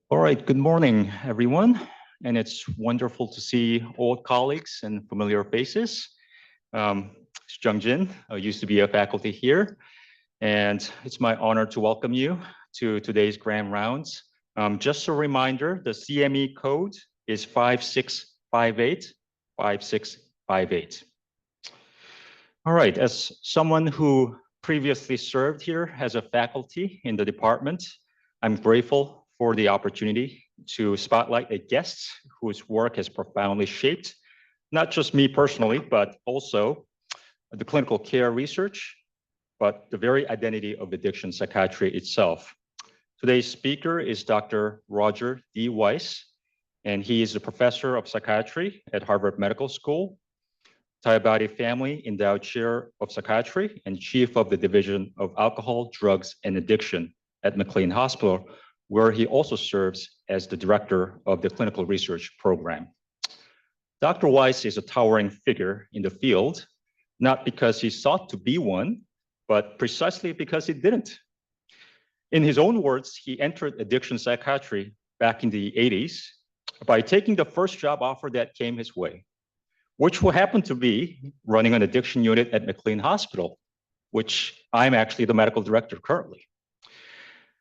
All right, good morning, everyone. And it's wonderful to see old colleagues and familiar faces. It's Jung Jin, I used to be a faculty here, and it's my honor to welcome you to today's grand rounds. Just a reminder, the CME code is 5658, 5658. All right, as someone who previously served here as a faculty in the department, I'm grateful for the opportunity to spotlight a guest whose work has profoundly shaped not just me personally, but also the clinical care research, but the very identity of addiction psychiatry itself. Today's speaker is Dr. Roger D. Weiss, and he is a professor of psychiatry at Harvard Medical School, Tayabadi Family Endowed Chair of Psychiatry, and Chief of the Division of Alcohol, Drugs, and Addiction at McLean Hospital, where he also serves as the director of the clinical research program. Dr. Weiss is a towering figure in the field, not because he sought to be one, but precisely because he didn't. In his own words, he entered addiction psychiatry back in the 80s by taking the first job offer that came his way, which will happen to be running an addiction unit at McLean Hospital, which I'm actually the medical director currently.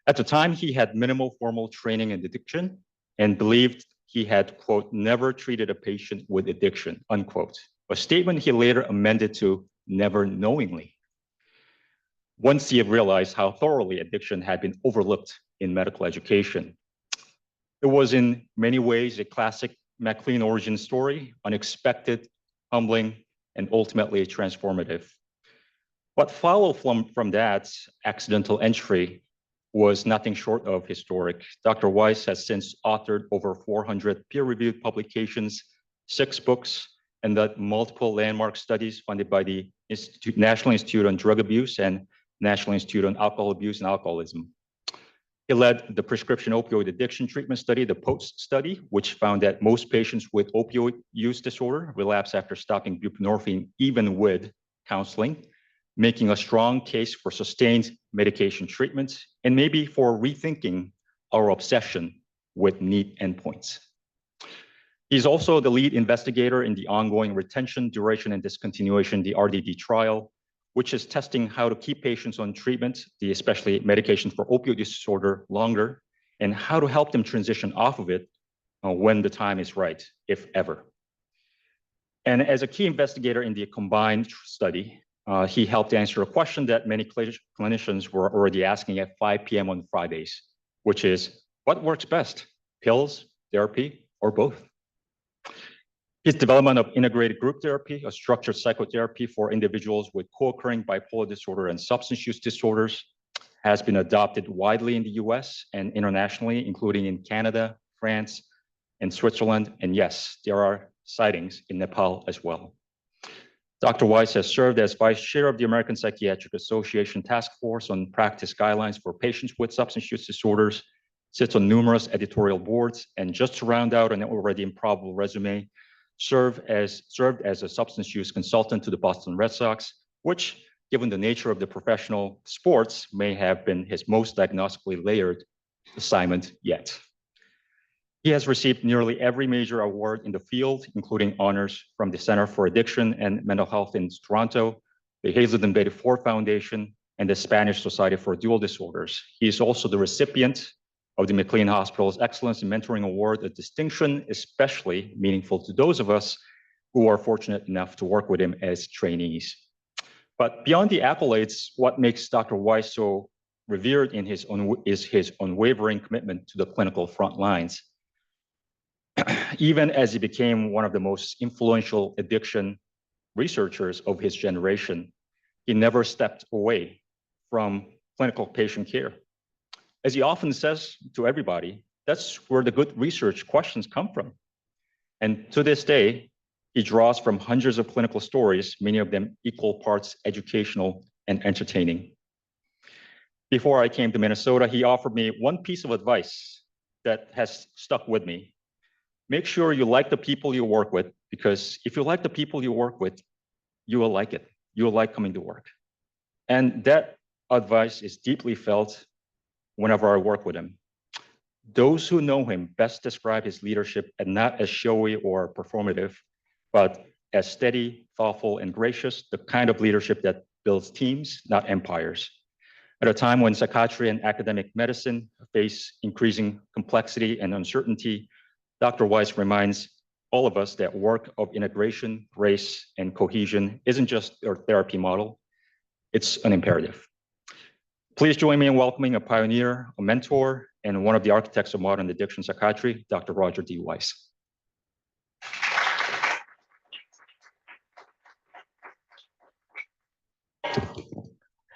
At the time, he had minimal formal training in addiction and believed he had, quote, never treated a patient with addiction, unquote, a statement he later amended to never knowingly, once he had realized how thoroughly addiction had been overlooked in medical education. It was in many ways a classic McLean origin story, unexpected, humbling, and ultimately transformative. What followed from that accidental entry was nothing short of historic. Dr. Weiss has since authored over 400 peer-reviewed publications, 6 books, and led multiple landmark studies funded by the National Institute on Drug Abuse and National Institute on Alcohol Abuse and Alcoholism. He led the prescription opioid addiction treatment study, the POST study, which found that most patients with opioid use disorder relapse after stopping buprenorphine, even with counseling, making a strong case for sustained medication treatment and maybe for rethinking our obsession with neat endpoints. He's also the lead investigator in the ongoing retention, duration, and discontinuation, the RDD trial, which is testing how to keep patients on treatment, especially medication for opioid disorder, longer, and how to help them transition off of it when the time is right, if ever. And as a key investigator in the combined study, he helped answer a question that many clinicians were already asking at 5 p.m. on Fridays, which is, what works best, pills, therapy, or both? His development of integrated group therapy, a structured psychotherapy for individuals with co-occurring bipolar disorder and substance use disorders, has been adopted widely in the US and internationally, including in Canada, France, and Switzerland. And yes, there are sightings in Nepal as well. Dr. Weiss has served as vice chair of the American Psychiatric Association Task Force on Practice Guidelines for Patients with Substance Use Disorders, sits on numerous editorial boards, and just to round out an already improbable resume, served as a substance use consultant to the Boston Red Sox, which, given the nature of the professional sports, may have been his most diagnostically layered assignment yet. He has received nearly every major award in the field, including honors from the Center for Addiction and Mental Health in Toronto, the Hazelden Betty Ford Foundation, and the Spanish Society for Dual Disorders. He is also the recipient of the McLean Hospital's Excellence in Mentoring Award, a distinction especially meaningful to those of us who are fortunate enough to work with him as trainees. But beyond the accolades, what makes Dr. Weiss so revered is his unwavering commitment to the clinical front lines. Even as he became one of the most influential addiction researchers of his generation, he never stepped away from clinical patient care. As he often says to everybody, that's where the good research questions come from. And to this day, he draws from hundreds of clinical stories, many of them equal parts educational and entertaining. Before I came to Minnesota, he offered me one piece of advice that has stuck with me. Make sure you like the people you work with, because if you like the people you work with, you will like it. You will like coming to work. And that advice is deeply felt whenever I work with him. Those who know him best describe his leadership as not as showy or performative, but as steady, thoughtful, and gracious, the kind of leadership that builds teams, not empires. At a time when psychiatry and academic medicine face increasing complexity and uncertainty, Dr. Weiss reminds all of us that work of integration, grace, and cohesion isn't just a therapy model, it's an imperative. Please join me in welcoming a pioneer, a mentor, and one of the architects of modern addiction psychiatry, Dr. Roger D. Weiss.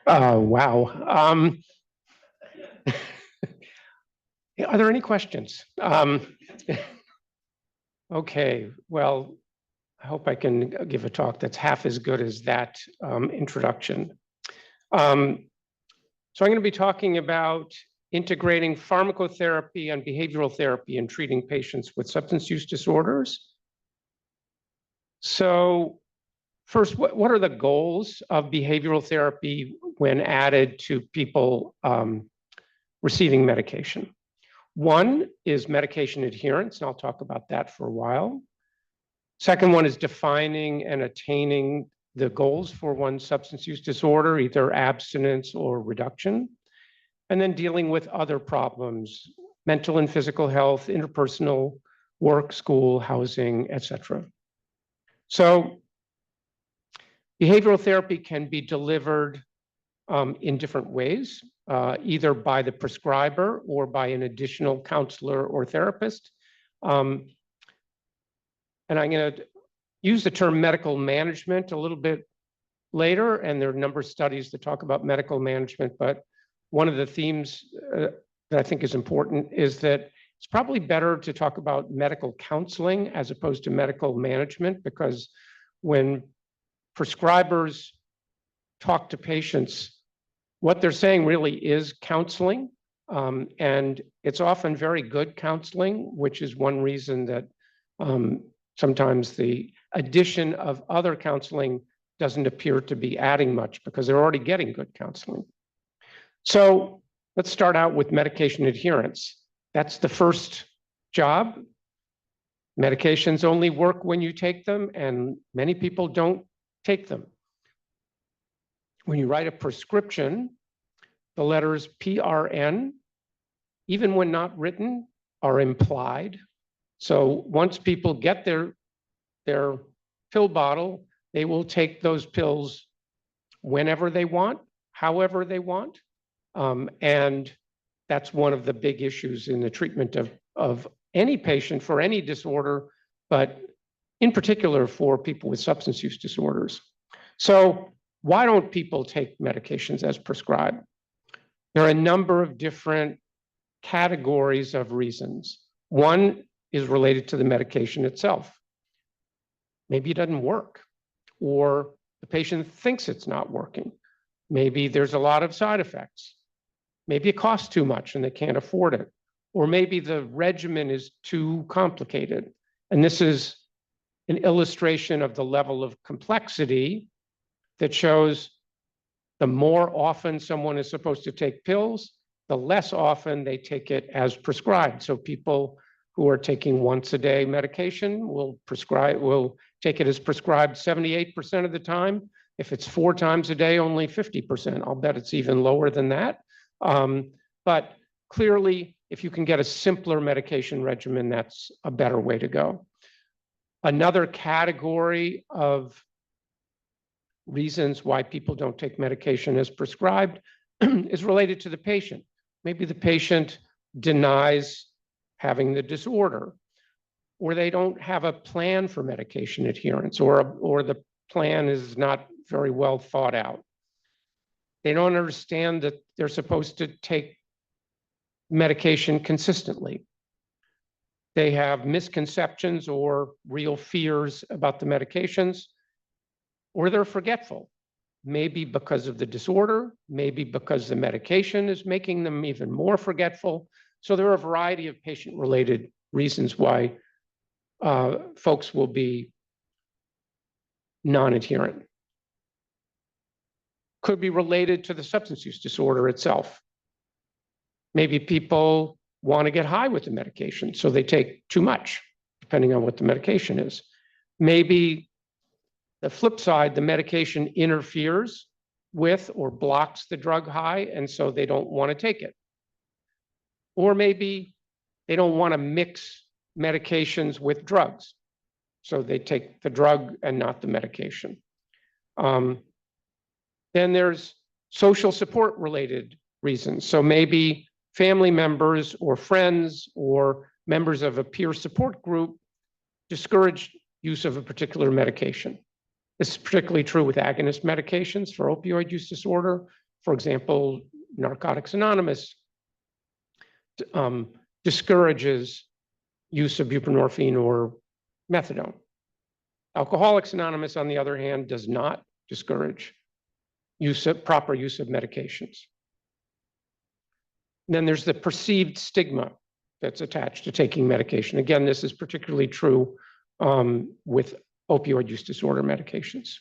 Wow. Are there any questions? Okay, well, I hope I can give a talk that's half as good as that introduction. So I'm going to be talking about integrating pharmacotherapy and behavioral therapy in treating patients with substance use disorders. So first, what are the goals of behavioral therapy when added to people receiving medication? One is medication adherence, and I'll talk about that for a while. Second one is defining and attaining the goals for one's substance use disorder, either abstinence or reduction. And then dealing with other problems, mental and physical health, interpersonal, work, school, housing, etc. So behavioral therapy can be delivered in different ways, either by the prescriber or by an additional counselor or therapist. And I'm going to use the term medical management a little bit later, and there are a number of studies that talk about medical management, but one of the themes that I think is important is that it's probably better to talk about medical counseling as opposed to medical management, because when prescribers talk to patients, what they're saying really is counseling, and it's often very good counseling, which is one reason that sometimes the addition of other counseling doesn't appear to be adding much because they're already getting good counseling. So let's start out with medication adherence. That's the first job. Medications only work when you take them, and many people don't take them. When you write a prescription, the letters PRN, even when not written, are implied. So once people get their pill bottle, they will take those pills whenever they want, however they want. And that's one of the big issues in the treatment of any patient for any disorder, but in particular for people with substance use disorders. So why don't people take medications as prescribed? There are a number of different categories of reasons. One is related to the medication itself. Maybe it doesn't work, or the patient thinks it's not working. Maybe there's a lot of side effects. Maybe it costs too much and they can't afford it. Or maybe the regimen is too complicated. And this is an illustration of the level of complexity that shows the more often someone is supposed to take pills, the less often they take it as prescribed. So people who are taking once a day medication will take it as prescribed 78% of the time. If it's 4 times a day, only 50%. I'll bet it's even lower than that. But clearly, if you can get a simpler medication regimen, that's a better way to go. Another category of reasons why people don't take medication as prescribed is related to the patient. Maybe the patient denies having the disorder, or they don't have a plan for medication adherence, or the plan is not very well thought out. They don't understand that they're supposed to take medication consistently. They have misconceptions or real fears about the medications, or they're forgetful, maybe because of the disorder, maybe because the medication is making them even more forgetful. So there are a variety of patient-related reasons why folks will be non-adherent. Could be related to the substance use disorder itself. Maybe people want to get high with the medication, so they take too much, depending on what the medication is. Maybe the flip side, the medication interferes with or blocks the drug high, and so they don't want to take it. Or maybe they don't want to mix medications with drugs, so they take the drug and not the medication. Then there's social support related reasons. So maybe family members or friends or members of a peer support group discourage use of a particular medication. This is particularly true with agonist medications for opioid use disorder. For example, Narcotics Anonymous discourages use of buprenorphine or methadone. Alcoholics Anonymous, on the other hand, does not discourage proper use of medications. And then there's the perceived stigma that's attached to taking medication. Again, this is particularly true with opioid use disorder medications.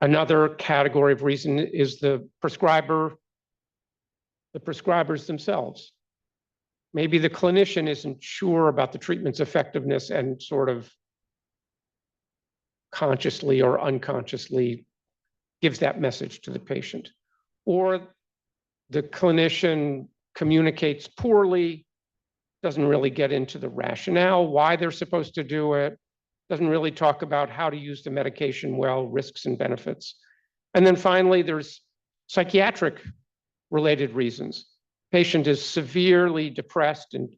Another category of reason is the prescribers themselves. Maybe the clinician isn't sure about the treatment's effectiveness and sort of consciously or unconsciously gives that message to the patient. Or the clinician communicates poorly, doesn't really get into the rationale, why they're supposed to do it, doesn't really talk about how to use the medication well, risks and benefits. And then finally, there's psychiatric related reasons. Patient is severely depressed and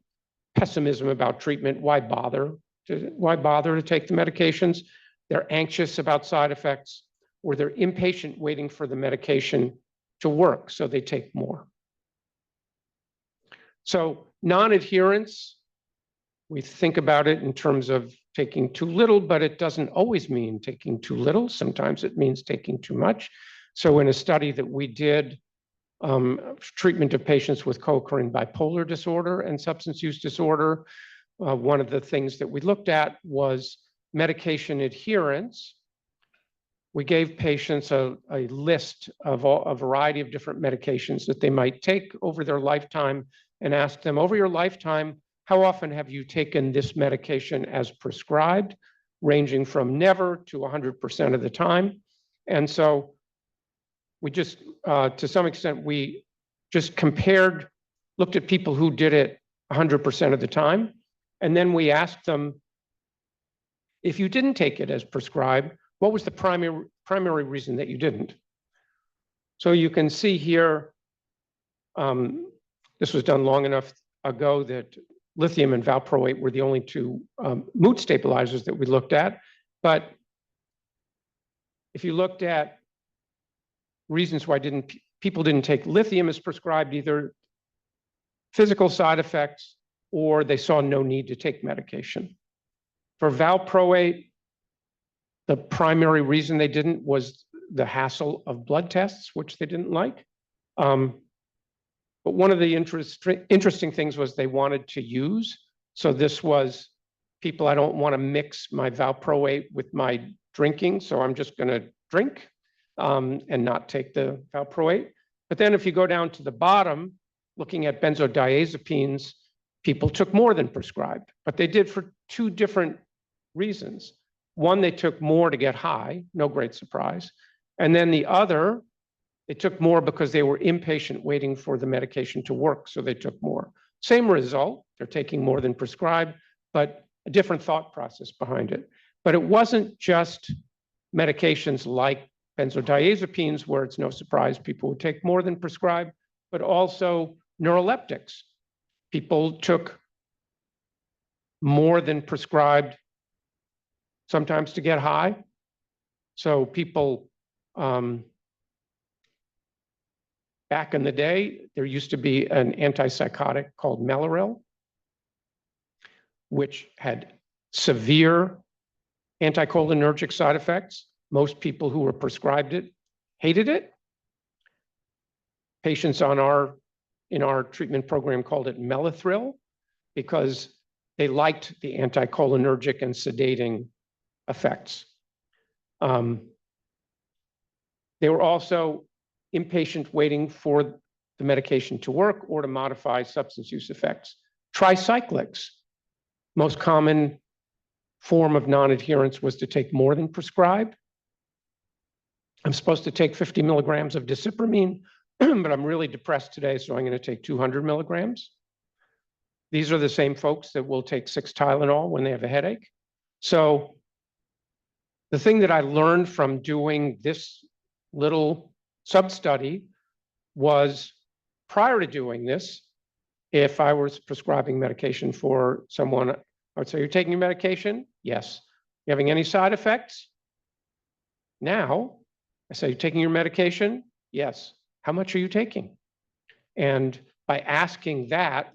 pessimism about treatment. Why bother to take the medications? They're anxious about side effects, or they're impatient waiting for the medication to work, so they take more. So non-adherence, we think about it in terms of taking too little, but it doesn't always mean taking too little. Sometimes it means taking too much. So in a study that we did, treatment of patients with co-occurring bipolar disorder and substance use disorder, one of the things that we looked at was medication adherence. We gave patients a list of a variety of different medications that they might take over their lifetime and asked them, over your lifetime, how often have you taken this medication as prescribed, ranging from never to 100% of the time. And so we just, to some extent, we just looked at people who did it 100% of the time. And then we asked them, if you didn't take it as prescribed, what was the primary reason that you didn't? So you can see here, this was done long enough ago that lithium and valproate were the only two mood stabilizers that we looked at. But if you looked at reasons why people didn't take lithium as prescribed, either physical side effects or they saw no need to take medication. For valproate, the primary reason they didn't was the hassle of blood tests, which they didn't like. But one of the interesting things was they wanted to use. So this was people, I don't want to mix my valproate with my drinking, so I'm just going to drink and not take the valproate. But then if you go down to the bottom, looking at benzodiazepines, people took more than prescribed, but they did for two different reasons. One, they took more to get high, no great surprise. And then the other, they took more because they were impatient waiting for the medication to work, so they took more. Same result, they're taking more than prescribed, but a different thought process behind it. But it wasn't just medications like benzodiazepines, where it's no surprise people would take more than prescribed, but also neuroleptics. People took more than prescribed, sometimes to get high. So people, back in the day, there used to be an antipsychotic called Mellaril, which had severe anticholinergic side effects. Most people who were prescribed it hated it. Patients in our treatment program called it Melithril because they liked the anticholinergic and sedating effects. They were also impatient waiting for the medication to work or to modify substance use effects. Tricyclics, most common form of non-adherence was to take more than prescribed. I'm supposed to take 50 milligrams of disipramine, but I'm really depressed today, so I'm going to take 200 milligrams. These are the same folks that will take 6 Tylenol when they have a headache. So the thing that I learned from doing this little sub-study was, prior to doing this, if I was prescribing medication for someone, I would say, "You're taking your medication?" "Yes." "You having any side effects?" Now, I say, "You're taking your medication?" "Yes." "How much are you taking?" And by asking that,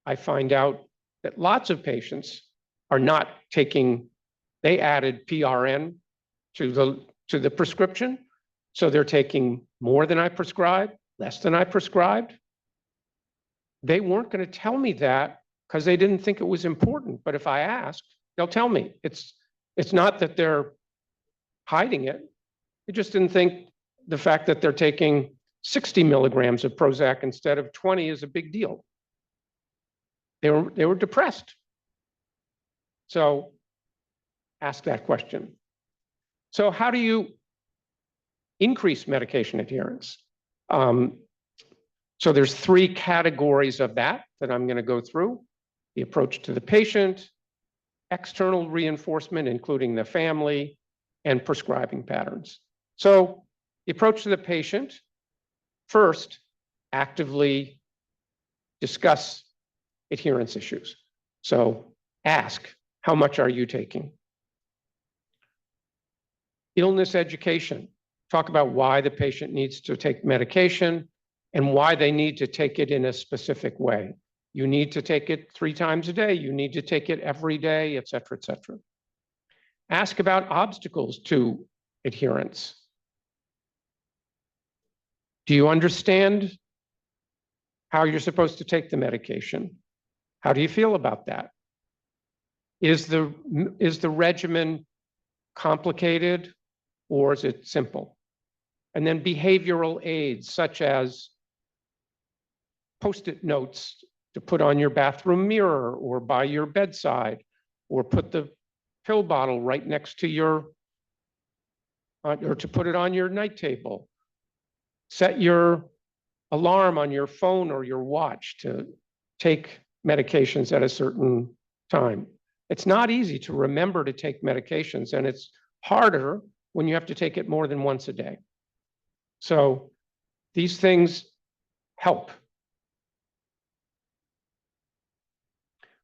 I find out that lots of patients are not taking, they added PRN to the prescription. So they're taking more than I prescribed, less than I prescribed. They weren't going to tell me that because they didn't think it was important. But if I ask, they'll tell me. It's not that they're hiding it. They just didn't think the fact that they're taking 60 milligrams of Prozac instead of 20 is a big deal. They were depressed. So ask that question. So how do you increase medication adherence? So there's 3 categories of that I'm going to go through: the approach to the patient, external reinforcement, including the family, and prescribing patterns. So the approach to the patient, first, actively discuss adherence issues. So ask, how much are you taking? Illness education. Talk about why the patient needs to take medication and why they need to take it in a specific way. You need to take it 3 times a day. You need to take it every day, et cetera, et cetera. Ask about obstacles to adherence. Do you understand how you're supposed to take the medication? How do you feel about that? Is the regimen complicated or is it simple? And then behavioral aids such as Post-it notes to put on your bathroom mirror or by your bedside, or put the pill bottle right next to your, or to put it on your night table. Set your alarm on your phone or your watch to take medications at a certain time. It's not easy to remember to take medications, and it's harder when you have to take it more than once a day. So these things help.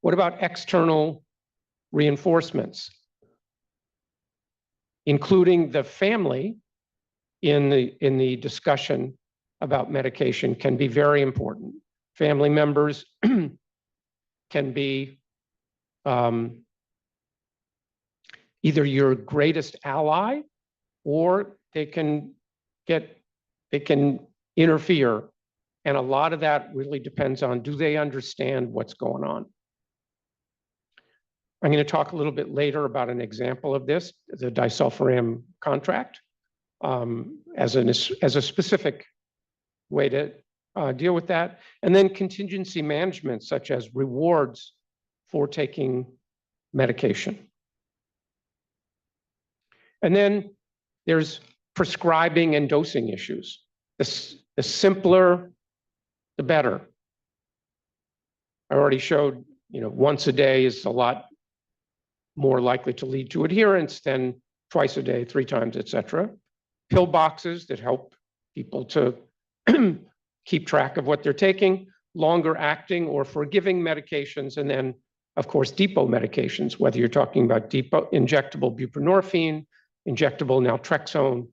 What about external reinforcements? Including the family in the discussion about medication can be very important. Family members can be either your greatest ally, or they can interfere. And a lot of that really depends on, do they understand what's going on? I'm going to talk a little bit later about an example of this, the disulfiram contract, as a specific way to deal with that. And then contingency management, such as rewards for taking medication. And then there's prescribing and dosing issues. The simpler, the better. I already showed, once a day is a lot more likely to lead to adherence than twice a day, 3 times, et cetera. Pill boxes that help people to keep track of what they're taking, longer acting or forgiving medications, and then, of course, depot medications, whether you're talking about injectable buprenorphine, injectable naltrexone,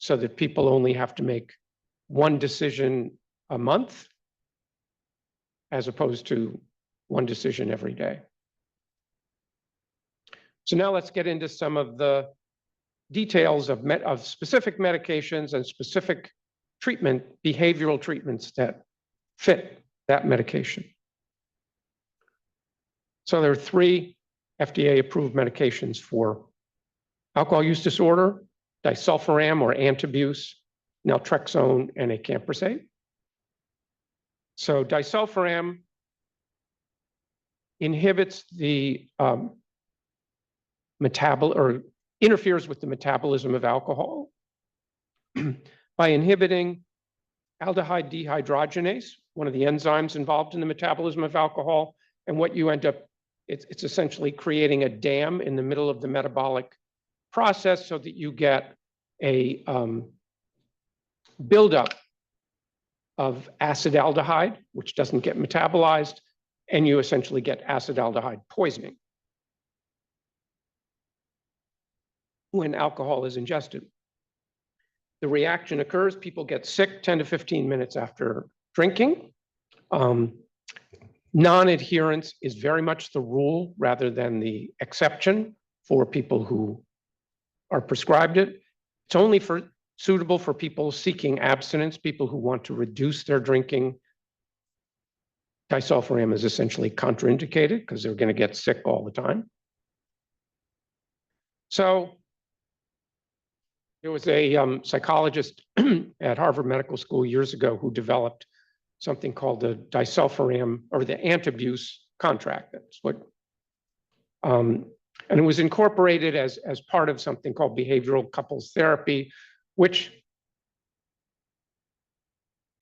so that people only have to make 1 decision a month, as opposed to 1 decision every day. So now let's get into some of the details of specific medications and specific behavioral treatments that fit that medication. So there are 3 FDA-approved medications for alcohol use disorder: disulfiram or Antabuse, naltrexone, and acamprosate. So disulfiram inhibits the interferes with the metabolism of alcohol by inhibiting aldehyde dehydrogenase, one of the enzymes involved in the metabolism of alcohol. And what you end up, it's essentially creating a dam in the middle of the metabolic process so that you get a buildup of acetaldehyde, which doesn't get metabolized, and you essentially get acetaldehyde poisoning when alcohol is ingested. The reaction occurs, people get sick 10 to 15 minutes after drinking. Non-adherence is very much the rule rather than the exception for people who are prescribed it. It's only suitable for people seeking abstinence, people who want to reduce their drinking. Disulfiram is essentially contraindicated because they're going to get sick all the time. So there was a psychologist at Harvard Medical School years ago who developed something called the disulfiram or the antabuse contract. That's what, and it was incorporated as part of something called behavioral couples therapy, which,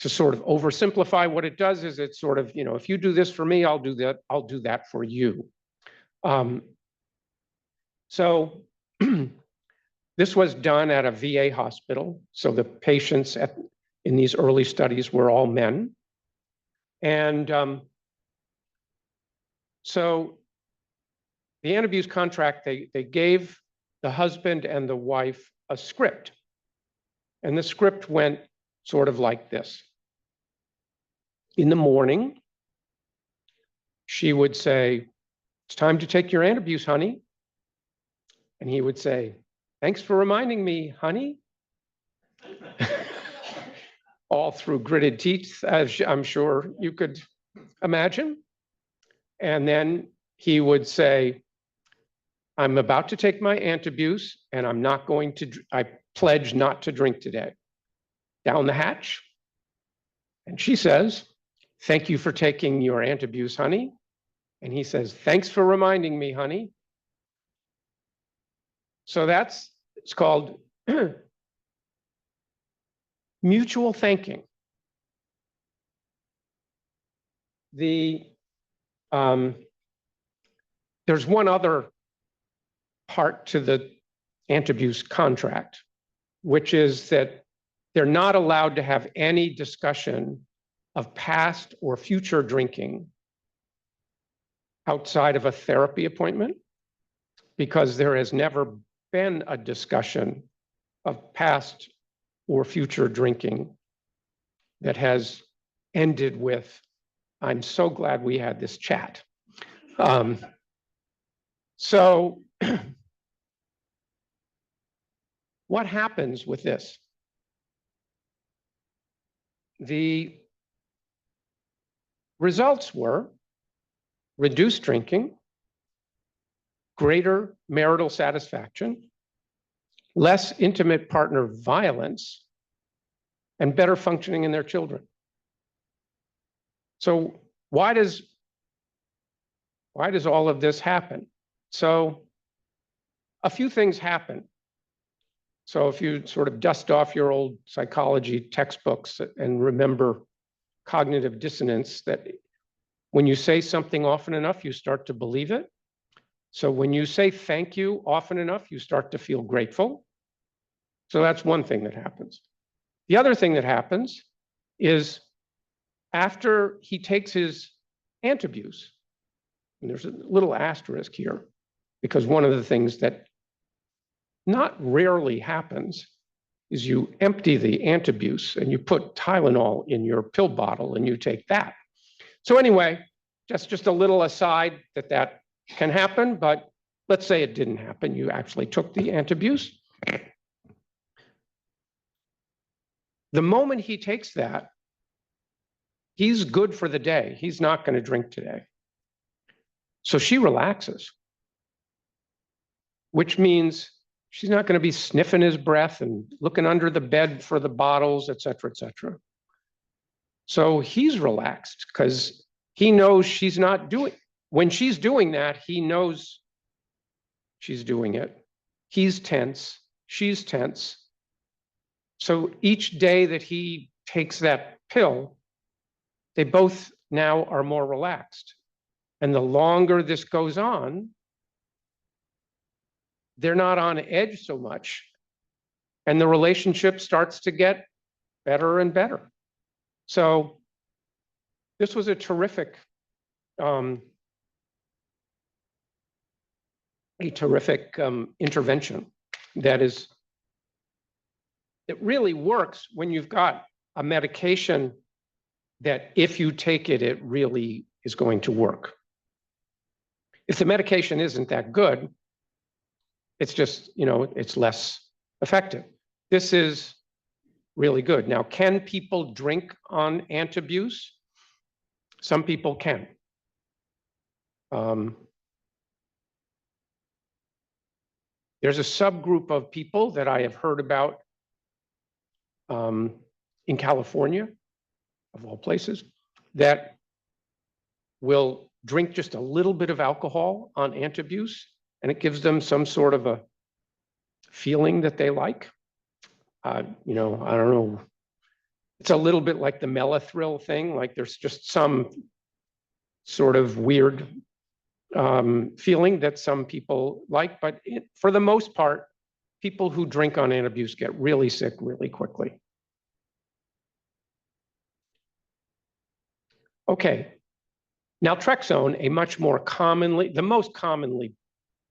to sort of oversimplify what it does, is it's sort of, if you do this for me, I'll do that for you. So this was done at a VA hospital. So the patients in these early studies were all men. And so the antabuse contract, they gave the husband and the wife a script. And the script went sort of like this. In the morning, she would say, "It's time to take your antabuse, honey." And he would say, "Thanks for reminding me, honey." All through gritted teeth, as I'm sure you could imagine. And then he would say, "I'm about to take my antabuse and I pledge not to drink today." Down the hatch. And she says, "Thank you for taking your antabuse, honey." And he says, "Thanks for reminding me, honey." So it's called mutual thanking. There's one other part to the antabuse contract, which is that they're not allowed to have any discussion of past or future drinking outside of a therapy appointment, because there has never been a discussion of past or future drinking that has ended with, "I'm so glad we had this chat." So what happens with this? The results were reduced drinking, greater marital satisfaction, less intimate partner violence, and better functioning in their children. So why does all of this happen? So a few things happen. So if you sort of dust off your old psychology textbooks and remember cognitive dissonance, that when you say something often enough, you start to believe it. So when you say thank you often enough, you start to feel grateful. So that's one thing that happens. The other thing that happens is after he takes his antabuse, and there's a little asterisk here, because one of the things that not rarely happens is you empty the antabuse and you put Tylenol in your pill bottle and you take that. So anyway, just a little aside that can happen, but let's say it didn't happen. You actually took the antabuse. The moment he takes that, he's good for the day. He's not going to drink today. So she relaxes, which means She's not going to be sniffing his breath and looking under the bed for the bottles, et cetera, et cetera. So he's relaxed because he knows she's not doing, when she's doing that, he knows she's doing it. He's tense, she's tense. So each day that he takes that pill, they both now are more relaxed. And the longer this goes on, they're not on edge so much. And the relationship starts to get better and better. So this was a terrific intervention that is, it really works when you've got a medication that if you take it, it really is going to work. If the medication isn't that good, it's just, it's less effective. This is really good. Now, can people drink on antabuse? Some people can. There's a subgroup of people that I have heard about in California, of all places, that will drink just a little bit of alcohol on antabuse, and it gives them some sort of a feeling that they like. I don't know. It's a little bit like the Melathrill thing, like there's just some sort of weird feeling that some people like, but for the most part, people who drink on antabuse get really sick really quickly. Okay, naltrexone, the most commonly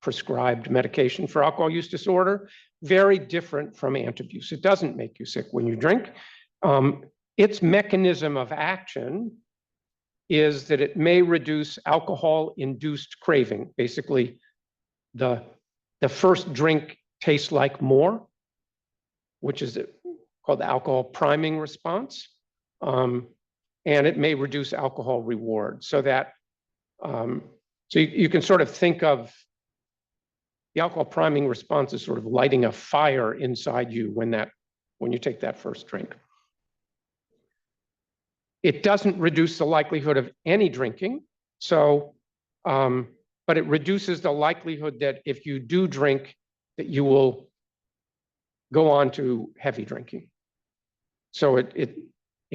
prescribed medication for alcohol use disorder, very different from antabuse. It doesn't make you sick when you drink. Its mechanism of action is that it may reduce alcohol-induced craving. Basically, the first drink tastes like more, which is called the alcohol priming response. And it may reduce alcohol reward, so that, so you can sort of think of the alcohol priming response as sort of lighting a fire inside you when you take that first drink. It doesn't reduce the likelihood of any drinking, so, but it reduces the likelihood that if you do drink, that you will go on to heavy drinking. So it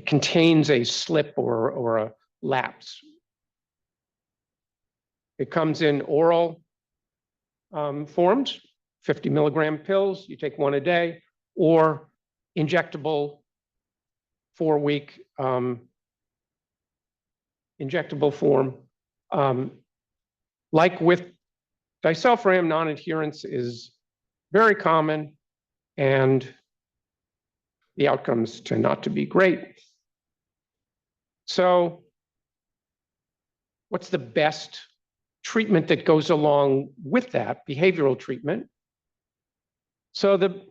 contains a slip or a lapse. It comes in oral forms, 50 milligram pills, you take one a day, or injectable 4-week injectable form. Like with disulfiram, non-adherence is very common, and the outcomes tend not to be great. So what's the best treatment that goes along with that, behavioral treatment? So the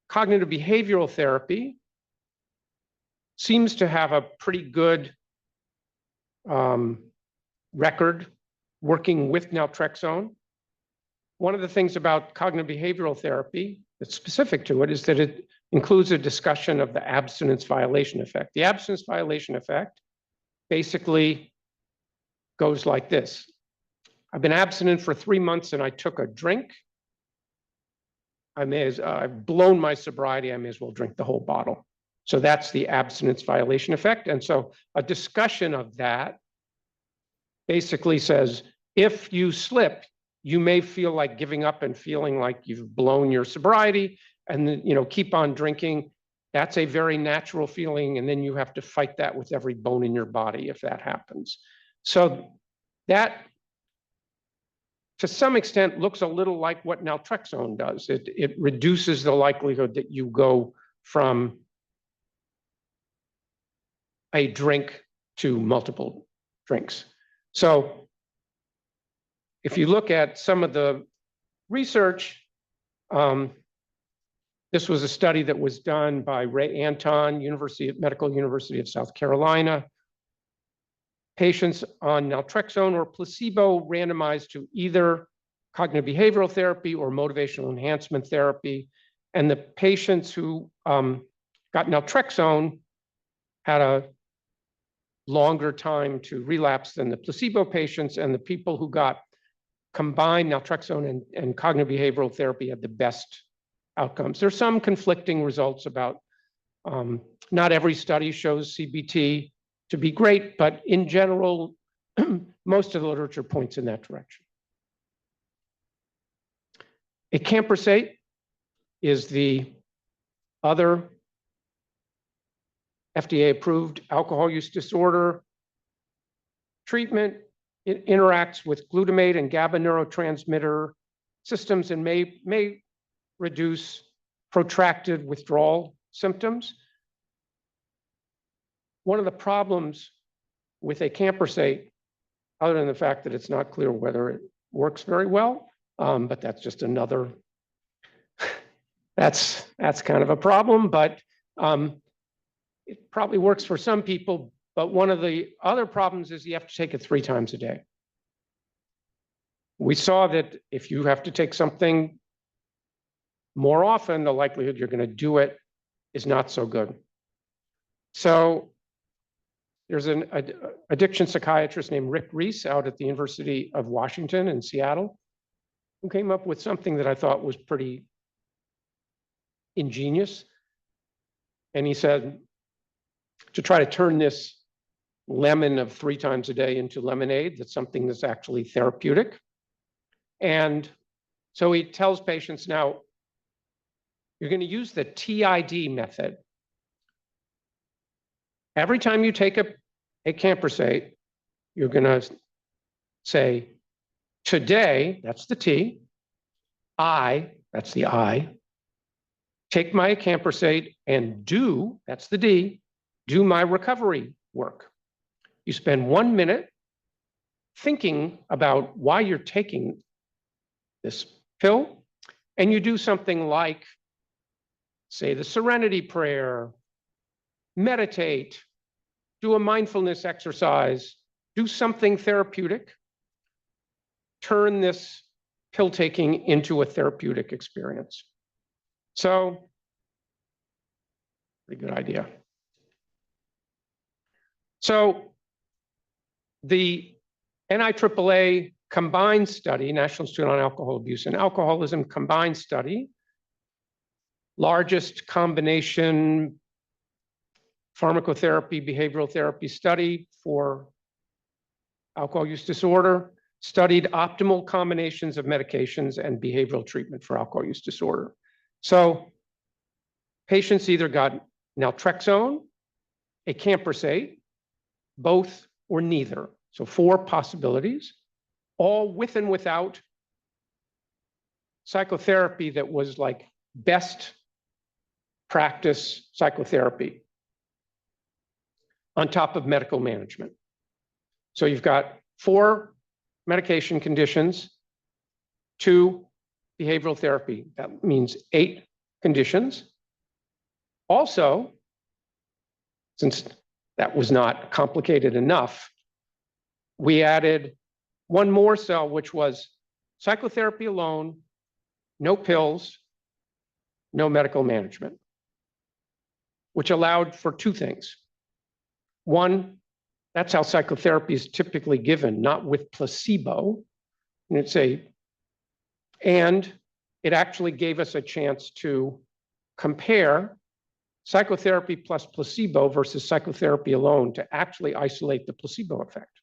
cognitive behavioral therapy seems to have a pretty good record working with naltrexone. One of the things about cognitive behavioral therapy that's specific to it is that it includes a discussion of the abstinence violation effect. The abstinence violation effect basically goes like this. I've been abstinent for 3 months and I took a drink. I've blown my sobriety, I may as well drink the whole bottle. So that's the abstinence violation effect. And so a discussion of that basically says, if you slip, you may feel like giving up and feeling like you've blown your sobriety and then, keep on drinking. That's a very natural feeling. And then you have to fight that with every bone in your body if that happens. So that, to some extent, looks a little like what naltrexone does. It reduces the likelihood that you go from a drink to multiple drinks. So if you look at some of the research, this was a study that was done by Ray Anton, Medical University of South Carolina. Patients on naltrexone or placebo randomized to either cognitive behavioral therapy or motivational enhancement therapy. And the patients who got naltrexone had a longer time to relapse than the placebo patients, and the people who got combined naltrexone and cognitive behavioral therapy had the best outcomes. There's some conflicting results about not every study shows CBT to be great, but in general, most of the literature points in that direction. Acamprosate is the other FDA-approved alcohol use disorder treatment. It interacts with glutamate and GABA neurotransmitter systems and may reduce protracted withdrawal symptoms. One of the problems with acamprosate, other than the fact that it's not clear whether it works very well, but that's just another, that's kind of a problem, but it probably works for some people. But one of the other problems is you have to take it 3 times a day. We saw that if you have to take something more often, the likelihood you're going to do it is not so good. So there's an addiction psychiatrist named Rick Reese out at the University of Washington in Seattle, who came up with something that I thought was pretty ingenious. And he said, to try to turn this lemon of 3 times a day into lemonade, that's something that's actually therapeutic. And so he tells patients, now, you're going to use the TID method. Every time you take a acamprosate, you're going to say, today, that's the T, that's the I, take my acamprosate and do, that's the D, do my recovery work. You spend 1 minute thinking about why you're taking this pill, and you do something like, say, the Serenity Prayer, meditate, do a mindfulness exercise, do something therapeutic, turn this pill taking into a therapeutic experience. So, pretty good idea. So the NIAAA combined study, National Institute on Alcohol Abuse and Alcoholism combined study, largest combination pharmacotherapy, behavioral therapy study for alcohol use disorder, studied optimal combinations of medications and behavioral treatment for alcohol use disorder. So patients either got naltrexone, acamprosate, both or neither. So 4 possibilities, all with and without psychotherapy that was like best practice psychotherapy on top of medical management. So you've got 4 medication conditions, 2 behavioral therapy. That means 8 conditions. Also, since that was not complicated enough, we added 1 more cell, which was psychotherapy alone, no pills, no medical management, which allowed for 2 things. 1, that's how psychotherapy is typically given, not with placebo. And it actually gave us a chance to compare psychotherapy plus placebo versus psychotherapy alone to actually isolate the placebo effect.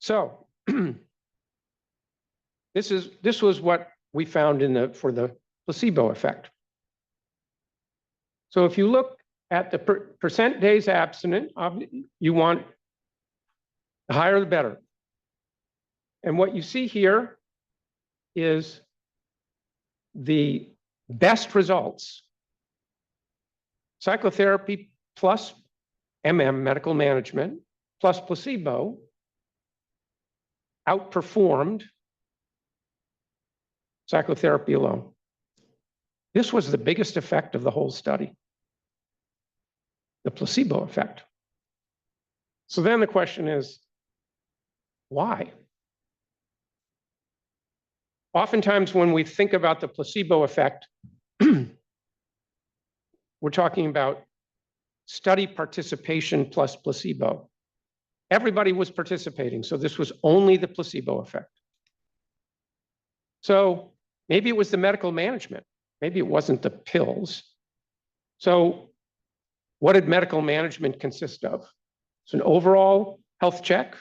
So this was what we found for the placebo effect. So if you look at the percent days abstinent, you want the higher the better. And what you see here is the best results. Psychotherapy plus medical management, plus placebo outperformed psychotherapy alone. This was the biggest effect of the whole study, the placebo effect. So then the question is, Why? Oftentimes when we think about the placebo effect, we're talking about study participation plus placebo. Everybody was participating, so this was only the placebo effect. So maybe it was the medical management. Maybe it wasn't the pills. So what did medical management consist of? It's an overall health check,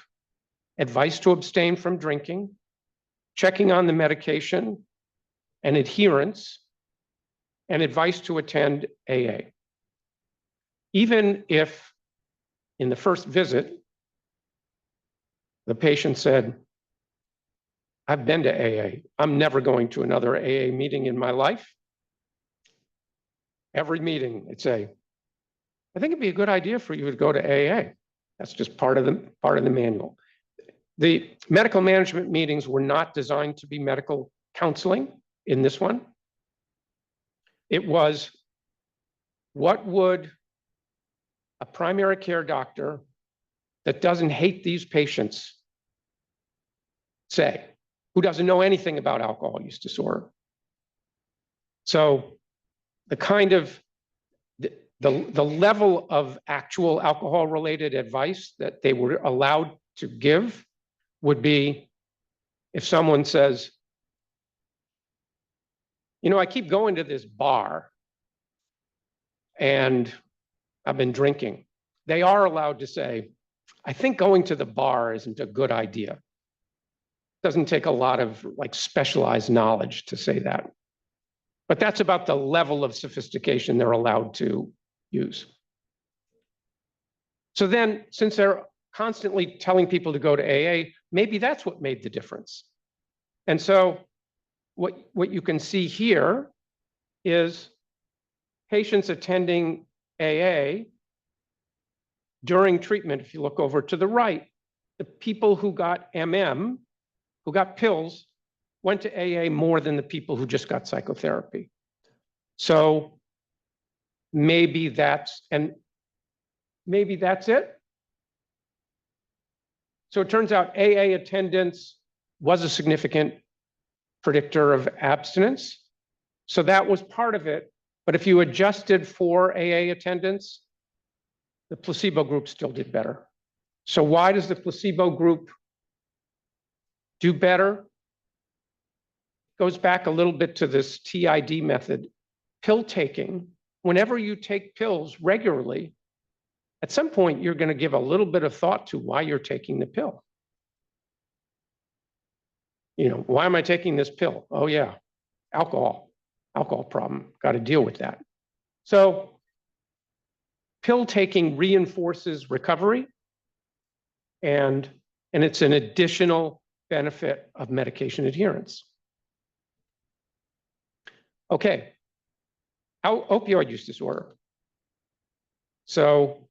advice to abstain from drinking, checking on the medication, and adherence, and advice to attend AA. Even if in the first visit, the patient said, I've been to AA. I'm never going to another AA meeting in my life. Every meeting, they'd say, I think it'd be a good idea for you to go to AA. That's just part of the manual. The medical management meetings were not designed to be medical counseling in this one. It was, what would a primary care doctor that doesn't hate these patients say, who doesn't know anything about alcohol use disorder? So the kind of, the level of actual alcohol-related advice that they were allowed to give would be if someone says, you know, I keep going to this bar and I've been drinking. They are allowed to say, I think going to the bar isn't a good idea. Doesn't take a lot of like specialized knowledge to say that. But that's about the level of sophistication they're allowed to use. So then, since they're constantly telling people to go to AA, maybe that's what made the difference. And so what you can see here is patients attending AA during treatment. If you look over to the right, the people who got MM, who got pills, went to AA more than the people who just got psychotherapy. So maybe that's it. So it turns out AA attendance was a significant predictor of abstinence. So that was part of it. But if you adjusted for AA attendance, the placebo group still did better. So why does the placebo group do better? Goes back a little bit to this TID method. Pill taking, whenever you take pills regularly, at some point you're going to give a little bit of thought to why you're taking the pill. You know, why am I taking this pill? Oh yeah, alcohol problem, got to deal with that. So pill taking reinforces recovery, and it's an additional benefit of medication adherence. Okay, opioid use disorder. So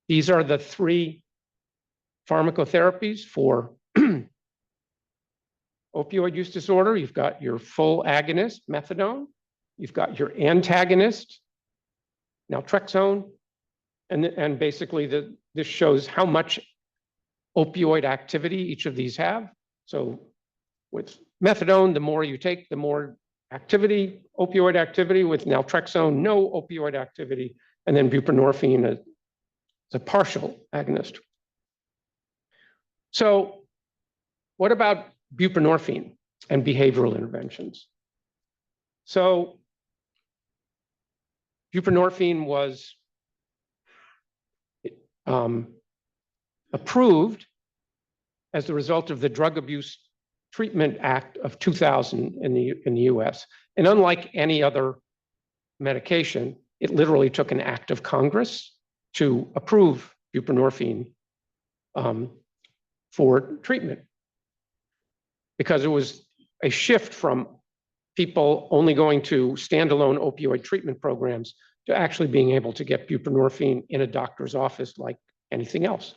these are the 3 pharmacotherapies for opioid use disorder. You've got your full agonist, methadone. You've got your antagonist, naltrexone. And basically this shows how much opioid activity each of these have. So with methadone, the more you take, the more activity, opioid activity. With naltrexone, no opioid activity. And then buprenorphine is a partial agonist. So what about buprenorphine and behavioral interventions? So buprenorphine was approved as the result of the Drug Abuse Treatment Act of 2000 in the US. And unlike any other medication, it literally took an act of Congress to approve buprenorphine for treatment, because it was a shift from people only going to standalone opioid treatment programs to actually being able to get buprenorphine in a doctor's office like anything else.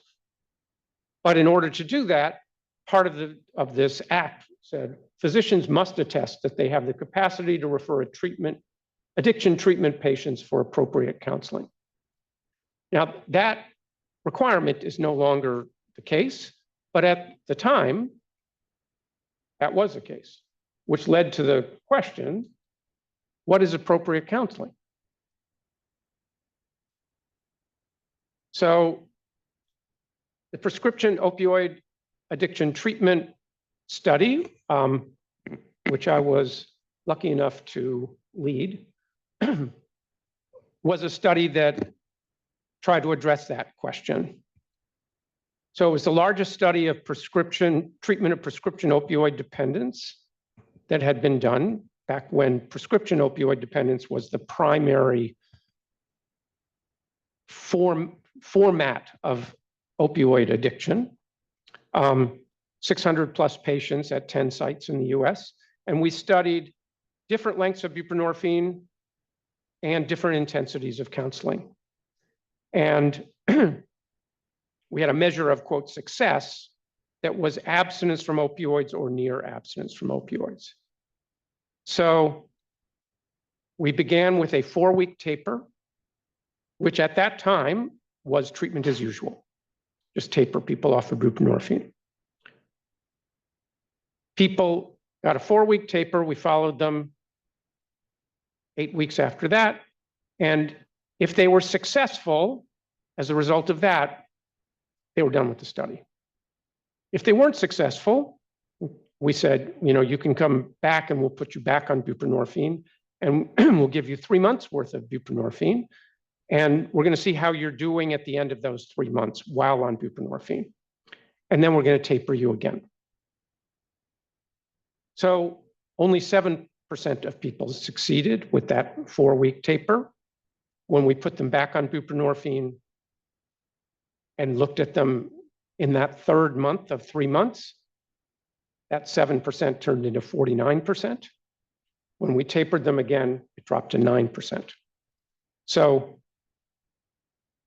But in order to do that, part of this act said physicians must attest that they have the capacity to refer addiction treatment patients for appropriate counseling. Now, that requirement is no longer the case. But at the time, that was the case, which led to the question, what is appropriate counseling? So the prescription opioid addiction treatment study, which I was lucky enough to lead, was a study that tried to address that question. So it was the largest study of treatment of prescription opioid dependence that had been done back when prescription opioid dependence was the primary format of opioid addiction. 600 plus patients at 10 sites in the US. And we studied different lengths of buprenorphine and different intensities of counseling. And we had a measure of, quote, success that was abstinence from opioids or near abstinence from opioids. So we began with a 4-week taper, which at that time was treatment as usual. Just taper people off of buprenorphine. People got a 4-week taper. We followed them 8 weeks after that. And if they were successful as a result of that, they were done with the study. If they weren't successful, we said, you can come back and we'll put you back on buprenorphine and we'll give you 3 months worth of buprenorphine. And we're going to see how you're doing at the end of those 3 months while on buprenorphine. And then we're going to taper you again. So only 7% of people succeeded with that 4-week taper. When we put them back on buprenorphine and looked at them in that 3rd month of 3 months, that 7% turned into 49%. When we tapered them again, it dropped to 9%. So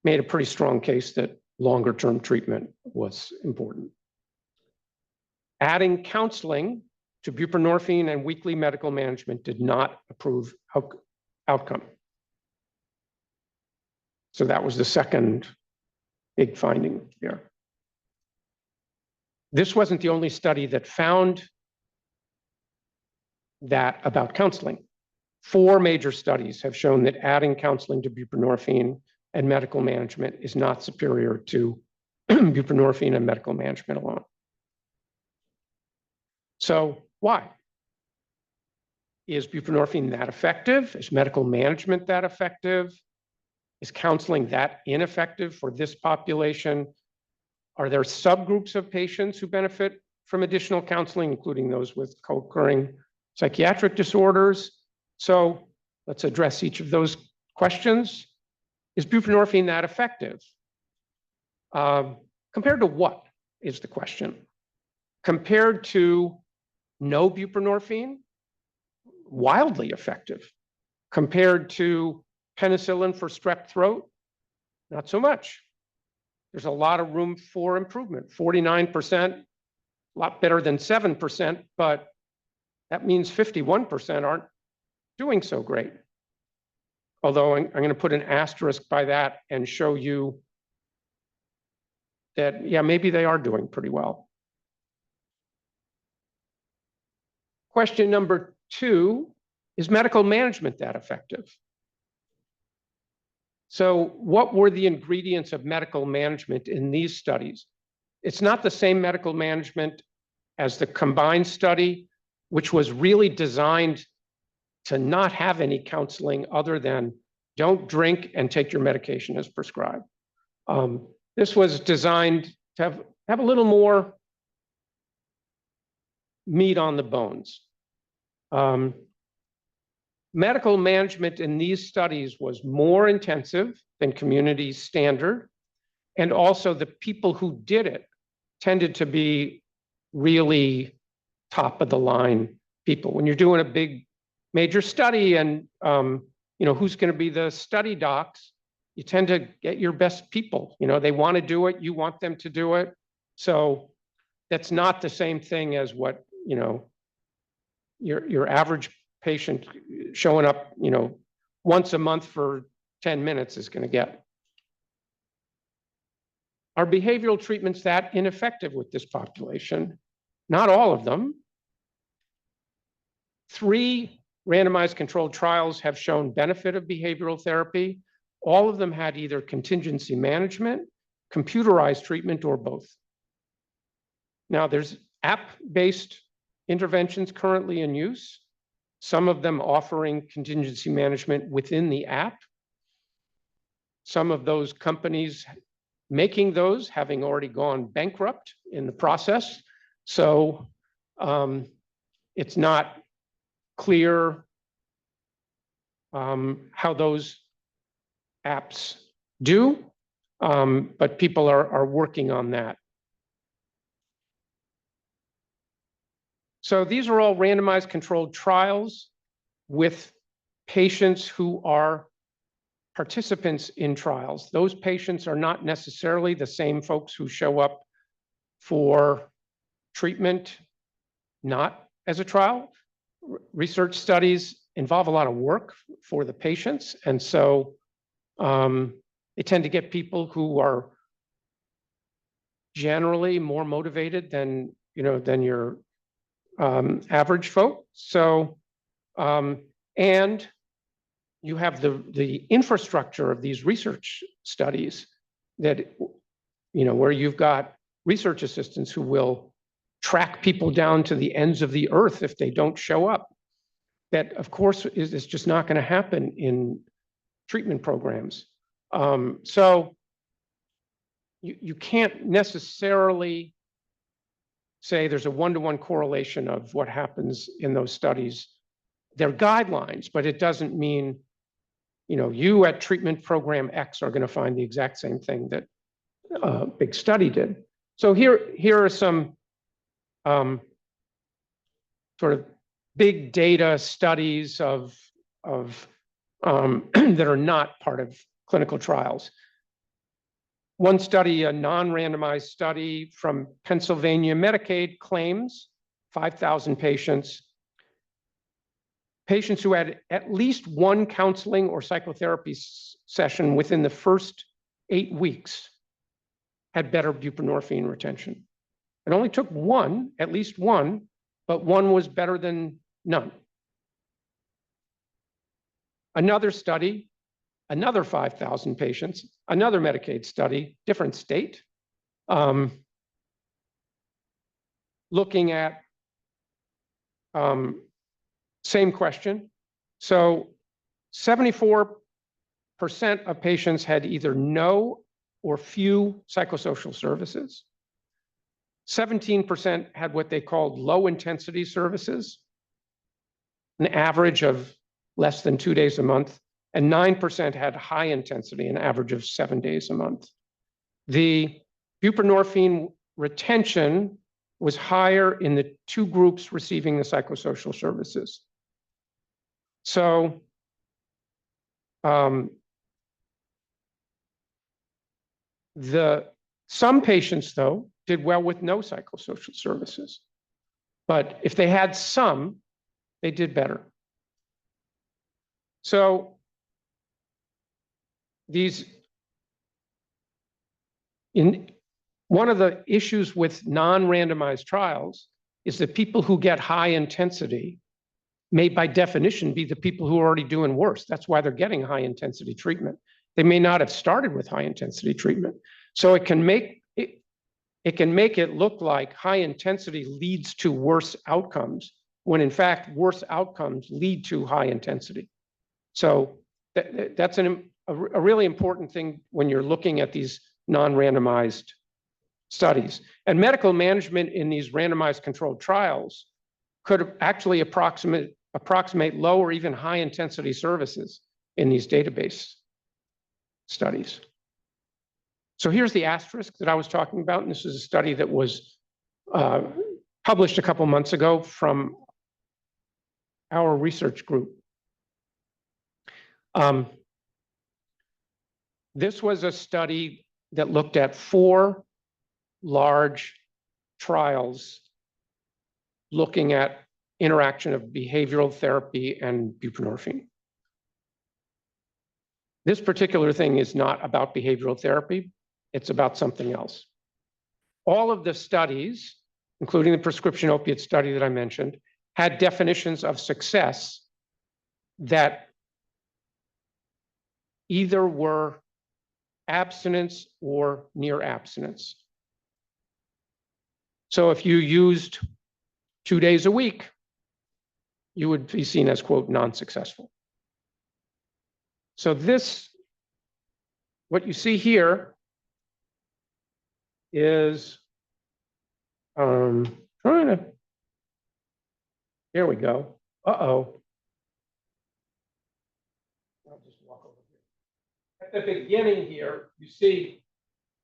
made a pretty strong case that longer-term treatment was important. Adding counseling to buprenorphine and weekly medical management did not improve outcome. So that was the second big finding here. This wasn't the only study that found that about counseling. 4 major studies have shown that adding counseling to buprenorphine and medical management is not superior to buprenorphine and medical management alone. So why? Is buprenorphine that effective? Is medical management that effective? Is counseling that ineffective for this population? Are there subgroups of patients who benefit from additional counseling, including those with co-occurring psychiatric disorders? So let's address each of those questions. Is buprenorphine that effective? Compared to what is the question? Compared to no buprenorphine, wildly effective. Compared to penicillin for strep throat, not so much. There's a lot of room for improvement. 49%, a lot better than 7%, but that means 51% aren't doing so great. Although I'm going to put an asterisk by that and show you that, yeah, maybe they are doing pretty well. Question number 2, is medical management that effective? So what were the ingredients of medical management in these studies? It's not the same medical management as the combined study, which was really designed to not have any counseling other than don't drink and take your medication as prescribed. This was designed to have a little more meat on the bones. Medical management in these studies was more intensive than community standard. And also the people who did it tended to be really top of the line people. When you're doing a big major study and who's going to be the study docs, you tend to get your best people. They want to do it, you want them to do it. So that's not the same thing as what your average patient showing up once a month for 10 minutes is going to get. Are behavioral treatments that ineffective with this population? Not all of them. 3 randomized controlled trials have shown benefit of behavioral therapy. All of them had either contingency management, computerized treatment, or both. Now, there's app-based interventions currently in use, some of them offering contingency management within the app. Some of those companies making those having already gone bankrupt in the process. So it's not clear how those apps do, but people are working on that. So these are all randomized controlled trials with patients who are participants in trials. Those patients are not necessarily the same folks who show up for treatment, not as a trial. Research studies involve a lot of work for the patients, and so they tend to get people who are generally more motivated than your average folk. So, and you have the infrastructure of these research studies that, where you've got research assistants who will track people down to the ends of the earth if they don't show up. That, of course, is just not going to happen in treatment programs. So you can't necessarily say there's a one-to-one correlation of what happens in those studies. They're guidelines, but it doesn't mean, you at treatment program X are going to find the exact same thing that a big study did. So here are some sort of big data studies of that are not part of clinical trials. One study, a non-randomized study from Pennsylvania Medicaid claims, 5,000 patients. Patients who had at least one counseling or psychotherapy session within the first 8 weeks had better buprenorphine retention. It only took one, at least one, but one was better than none. Another study, another 5,000 patients, another Medicaid study, different state, looking at same question. So 74% of patients had either no or few psychosocial services. 17% had what they called low intensity services, an average of less than 2 days a month, and 9% had high intensity, an average of 7 days a month. The buprenorphine retention was higher in the 2 groups receiving the psychosocial services. So some patients, though, did well with no psychosocial services. But if they had some, they did better. So one of the issues with non-randomized trials is that people who get high intensity may by definition be the people who are already doing worse. That's why they're getting high intensity treatment. They may not have started with high intensity treatment. So it can make it look like high intensity leads to worse outcomes, when in fact, worse outcomes lead to high intensity. So that's a really important thing when you're looking at these non-randomized studies. And medical management in these randomized controlled trials could actually approximate low or even high intensity services in these database studies. So here's the asterisk that I was talking about, and this is a study that was published a couple months ago from our research group. This was a study that looked at 4 large trials looking at interaction of behavioral therapy and buprenorphine. This particular thing is not about behavioral therapy. it's about something else. All of the studies, including the prescription opiate study that I mentioned, had definitions of success that either were abstinence or near abstinence. So if you used 2 days a week, you would be seen as, quote, non-successful. So this, what you see here is, here we go. Uh-oh. I'll just walk over here. At the beginning here, you see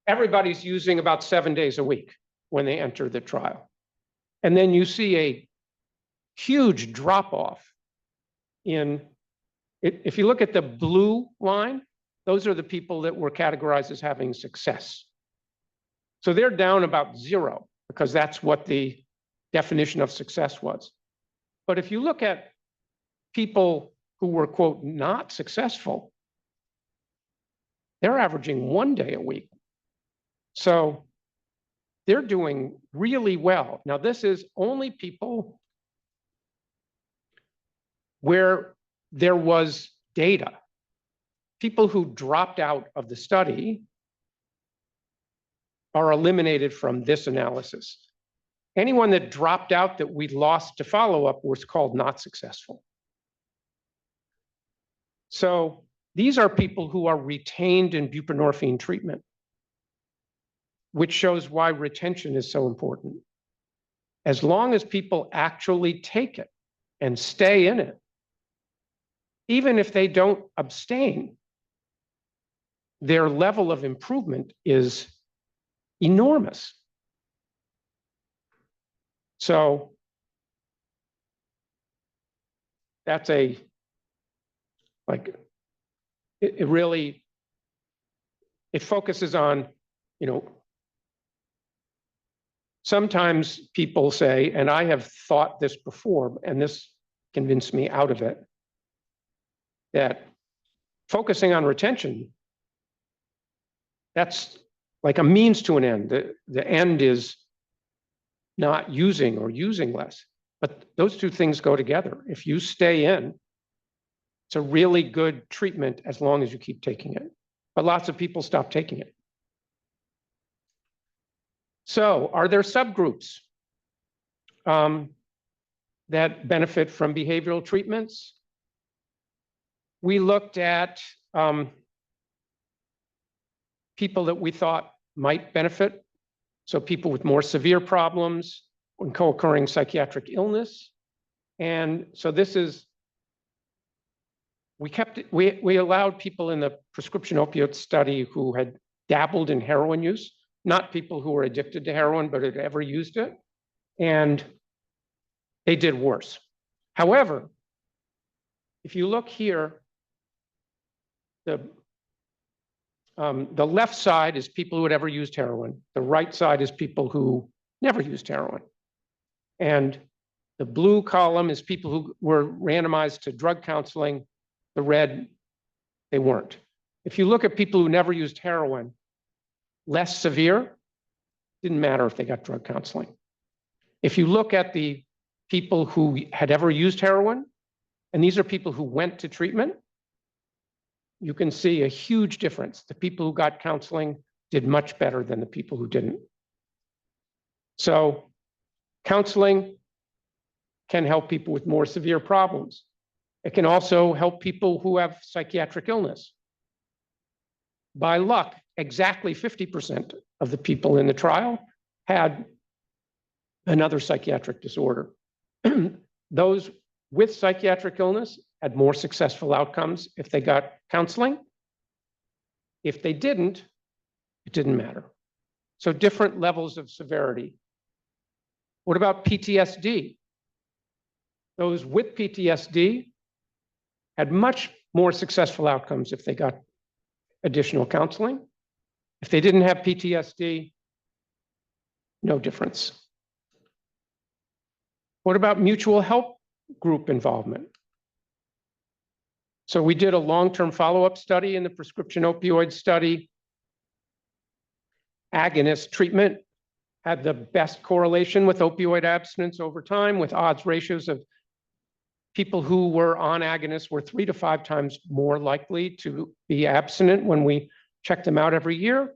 everybody's using about 7 days a week when they enter the trial. And then you see a huge drop-off in, if you look at the blue line, those are the people that were categorized as having success. So they're down about 0 because that's what the definition of success was. But if you look at people who were, quote, not successful, they're averaging 1 day a week. So they're doing really well. Now, this is only people where there was data. People who dropped out of the study are eliminated from this analysis. Anyone that dropped out that we lost to follow-up was called not successful. So these are people who are retained in buprenorphine treatment, which shows why retention is so important. As long as people actually take it and stay in it, even if they don't abstain, their level of improvement is enormous. So that's it really, it focuses on, sometimes people say, and I have thought this before, and this convinced me out of it, that focusing on retention, that's like a means to an end. The end is not using or using less, but those two things go together. If you stay in, it's a really good treatment as long as you keep taking it. But lots of people stop taking it. So are there subgroups that benefit from behavioral treatments? We looked at people that we thought might benefit. So people with more severe problems and co-occurring psychiatric illness. And so this is, we allowed people in the prescription opioid study who had dabbled in heroin use, not people who were addicted to heroin, but had ever used it. And they did worse. However, if you look here, the left side is people who had ever used heroin. The right side is people who never used heroin. And the blue column is people who were randomized to drug counseling. The red, they weren't. If you look at people who never used heroin, less severe, didn't matter if they got drug counseling. If you look at the people who had ever used heroin, and these are people who went to treatment, you can see a huge difference. The people who got counseling did much better than the people who didn't. So counseling can help people with more severe problems. It can also help people who have psychiatric illness. By luck, exactly 50% of the people in the trial had another psychiatric disorder. Those with psychiatric illness had more successful outcomes if they got counseling. If they didn't, it didn't matter. So different levels of severity. What about PTSD? Those with PTSD had much more successful outcomes if they got additional counseling. If they didn't have PTSD, no difference. What about mutual help group involvement? So we did a long-term follow-up study in the prescription opioid study. agonist treatment had the best correlation with opioid abstinence over time, with odds ratios of people who were on agonists were 3 to 5 times more likely to be abstinent when we checked them out every year.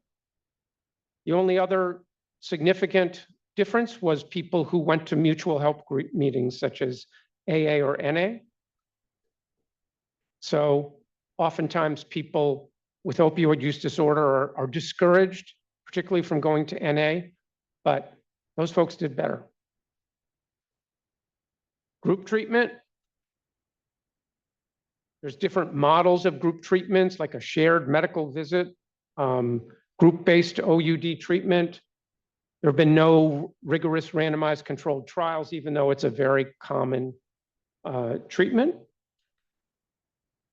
The only other significant difference was people who went to mutual help group meetings such as AA or NA. So oftentimes people with opioid use disorder are discouraged, particularly from going to NA, but those folks did better. Group treatment. There's different models of group treatments, like a shared medical visit, group-based OUD treatment. There have been no rigorous randomized controlled trials, even though it's a very common treatment.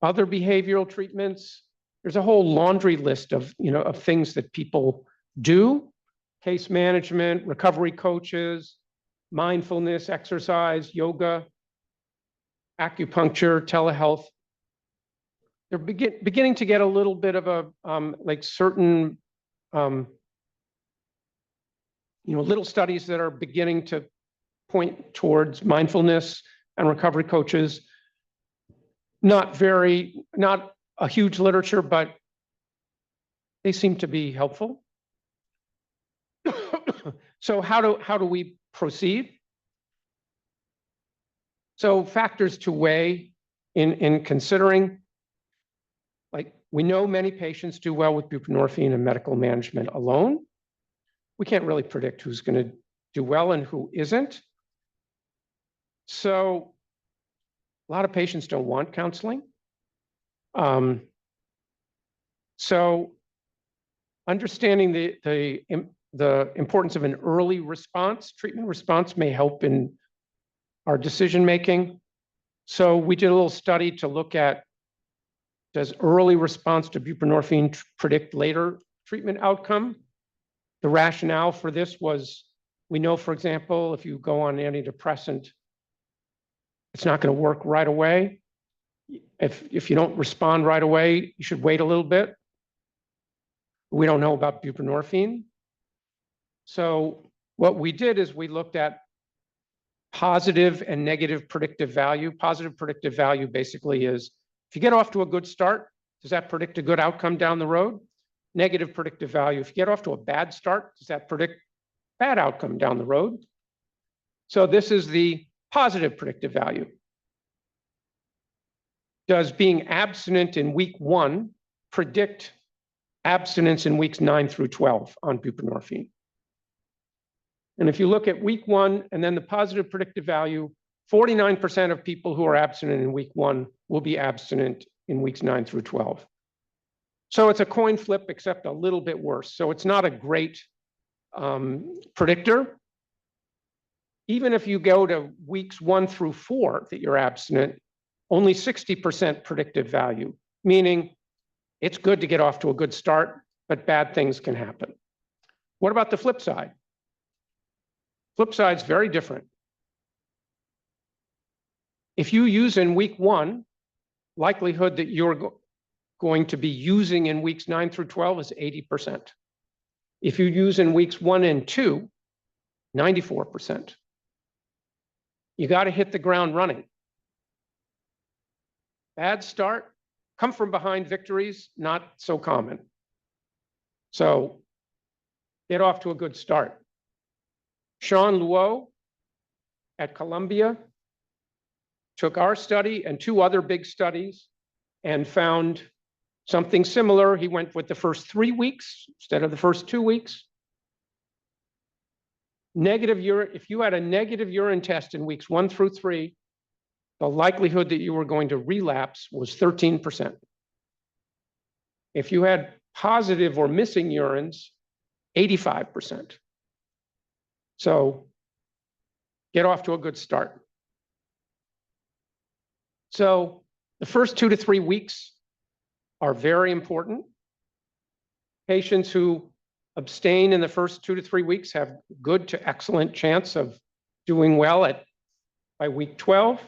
Other behavioral treatments, there's a whole laundry list of, of things that people do: case management, recovery coaches, mindfulness, exercise, yoga, acupuncture, telehealth. They're beginning to get a little bit of a, like certain, little studies that are beginning to point towards mindfulness and recovery coaches. Not a huge literature, but they seem to be helpful. So how do we proceed? So factors to weigh in considering, like, we know many patients do well with buprenorphine and medical management alone. We can't really predict who's going to do well and who isn't. So a lot of patients don't want counseling. So understanding the importance of an early response, treatment response, may help in our decision-making. So we did a little study to look at, does early response to buprenorphine predict later treatment outcome? The rationale for this was, we know, for example, if you go on antidepressant, it's not going to work right away. If you don't respond right away, you should wait a little bit. We don't know about buprenorphine. So what we did is we looked at positive and negative predictive value. Positive predictive value basically is, if you get off to a good start, does that predict a good outcome down the road? Negative predictive value, if you get off to a bad start, does that predict bad outcome down the road? So this is the positive predictive value. Does being abstinent in week 1 predict abstinence in weeks 9 through 12 on buprenorphine? And if you look at week 1 and then the positive predictive value, 49% of people who are abstinent in week 1 will be abstinent in weeks 9 through 12. So it's a coin flip, except a little bit worse. So it's not a great predictor. Even if you go to weeks 1 through 4 that you're abstinent, only 60% predictive value, meaning it's good to get off to a good start, but bad things can happen. What about the flip side? Flip side's very different. If you use in week 1, likelihood that you're going to be using in weeks 9 through 12 is 80%. If you use in weeks 1 and 2, 94%. You got to hit the ground running. Bad start, come from behind victories, not so common. So get off to a good start. Sean Luo at Columbia took our study and 2 other big studies and found something similar. He went with the first 3 weeks instead of the first 2 weeks. Negative urine, if you had a negative urine test in weeks 1 through 3, the likelihood that you were going to relapse was 13%. If you had positive or missing urines, 85%. So get off to a good start. So the first 2 to 3 weeks are very important. Patients who abstain in the first 2 to 3 weeks have good to excellent chance of doing well by week 12.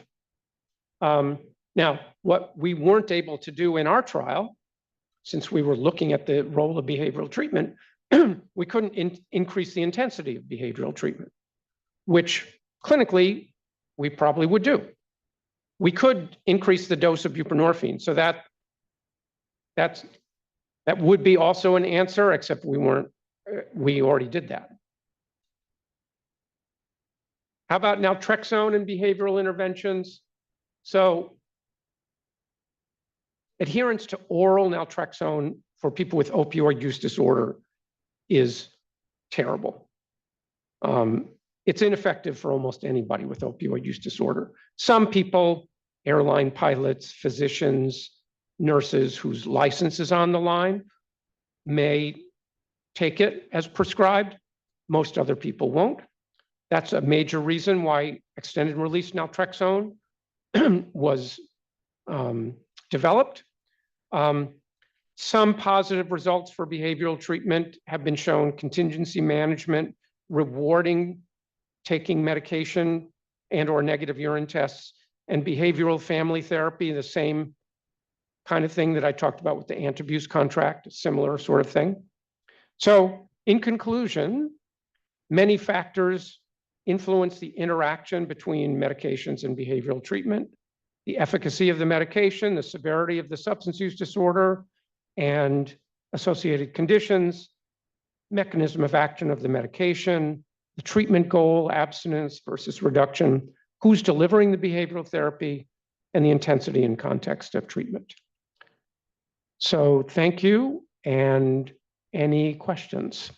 Now, what we weren't able to do in our trial, since we were looking at the role of behavioral treatment, we couldn't increase the intensity of behavioral treatment, which clinically we probably would do. We could increase the dose of buprenorphine, so that would be also an answer, except we already did that. How about naltrexone and behavioral interventions? So adherence to oral naltrexone for people with opioid use disorder is terrible. It's ineffective for almost anybody with opioid use disorder. Some people, airline pilots, physicians, nurses whose license is on the line, may take it as prescribed. Most other people won't. That's a major reason why extended release naltrexone was developed. Some positive results for behavioral treatment have been shown: contingency management, rewarding taking medication and or negative urine tests, and behavioral family therapy, the same kind of thing that I talked about with the anti-abuse contract, similar sort of thing. So in conclusion, many factors influence the interaction between medications and behavioral treatment: the efficacy of the medication, the severity of the substance use disorder and associated conditions, mechanism of action of the medication, the treatment goal, abstinence versus reduction, who's delivering the behavioral therapy, and the intensity and context of treatment. So thank you, and any questions?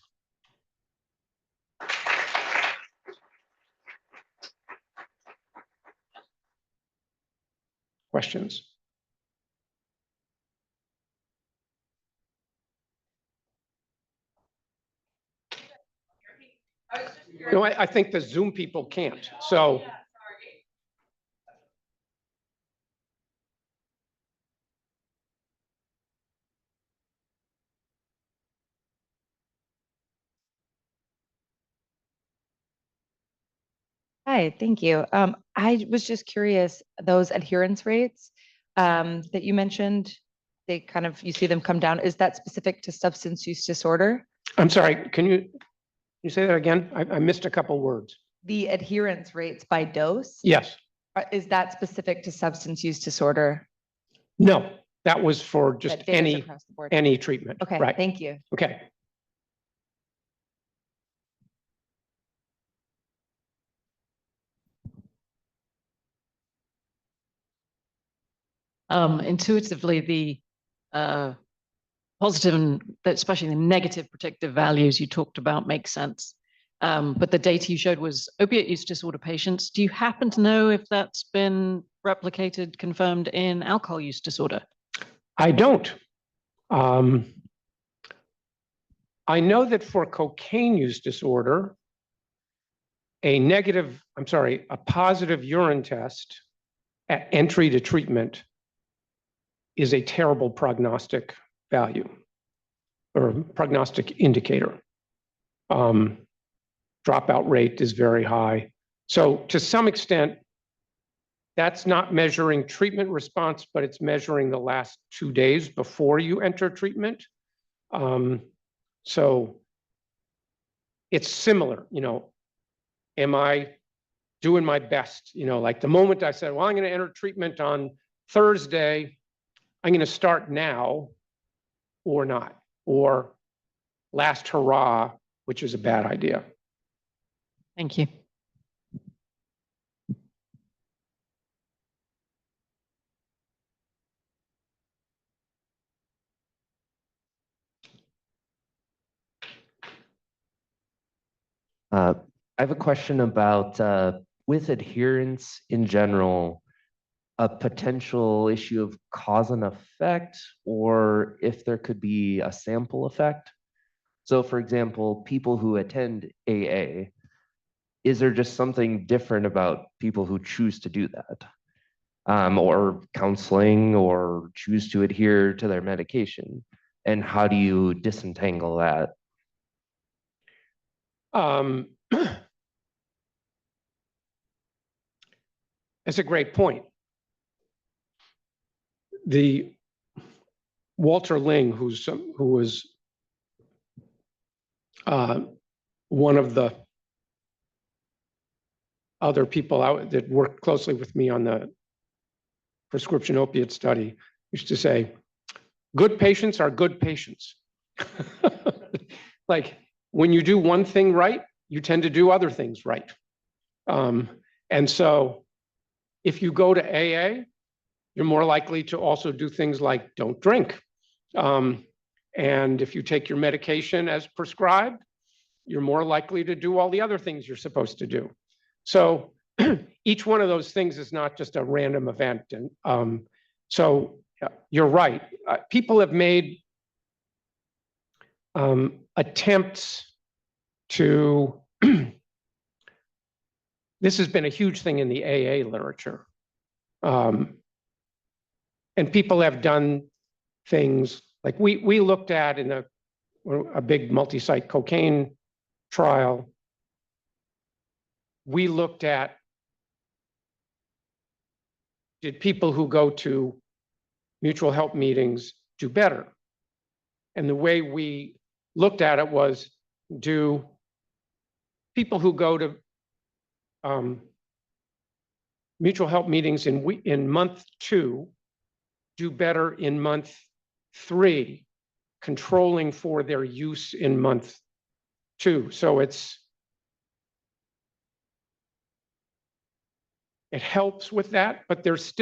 Questions? No, I think the Zoom people can't, so. Hi, thank you. I was just curious, those adherence rates that you mentioned, they kind of, you see them come down. Is that specific to substance use disorder? I'm sorry, can you say that again? I missed a couple words. The adherence rates by dose? Yes. Is that specific to substance use disorder? No, that was for just That varies across the board? any treatment. Okay, right. thank you. Okay. Intuitively, the positive and especially the negative predictive values you talked about make sense. But the data you showed was opiate use disorder patients. Do you happen to know if that's been replicated, confirmed in alcohol use disorder? I don't. I know that for cocaine use disorder, a positive urine test at entry to treatment is a terrible prognostic value or prognostic indicator. Dropout rate is very high. So to some extent, that's not measuring treatment response, but it's measuring the last 2 days before you enter treatment. So it's similar, am I doing my best? Like the moment I said, well, I'm going to enter treatment on Thursday, I'm going to start now or not, or last hurrah, which is a bad idea. Thank you. I have a question about with adherence in general, a potential issue of cause and effect, or if there could be a sample effect. So for example, people who attend AA, is there just something different about people who choose to do that? Or counseling, or choose to adhere to their medication? And how do you disentangle that? That's a great point. The Walter Ling, who was one of the other people out that worked closely with me on the prescription opiate study used to say, good patients are good patients. Like when you do one thing right, you tend to do other things right. And so if you go to AA, you're more likely to also do things like don't drink. And if you take your medication as prescribed, you're more likely to do all the other things you're supposed to do. So each one of those things is not just a random event. And so you're right. People have made attempts to, this has been a huge thing in the AA literature. And people have done things like we looked at in a big multi-site cocaine trial. We looked at, did people who go to mutual help meetings do better? And the way we looked at it was, do people who go to mutual help meetings in month 2 do better in month 3, controlling for their use in month 2. So it helps with that, but there's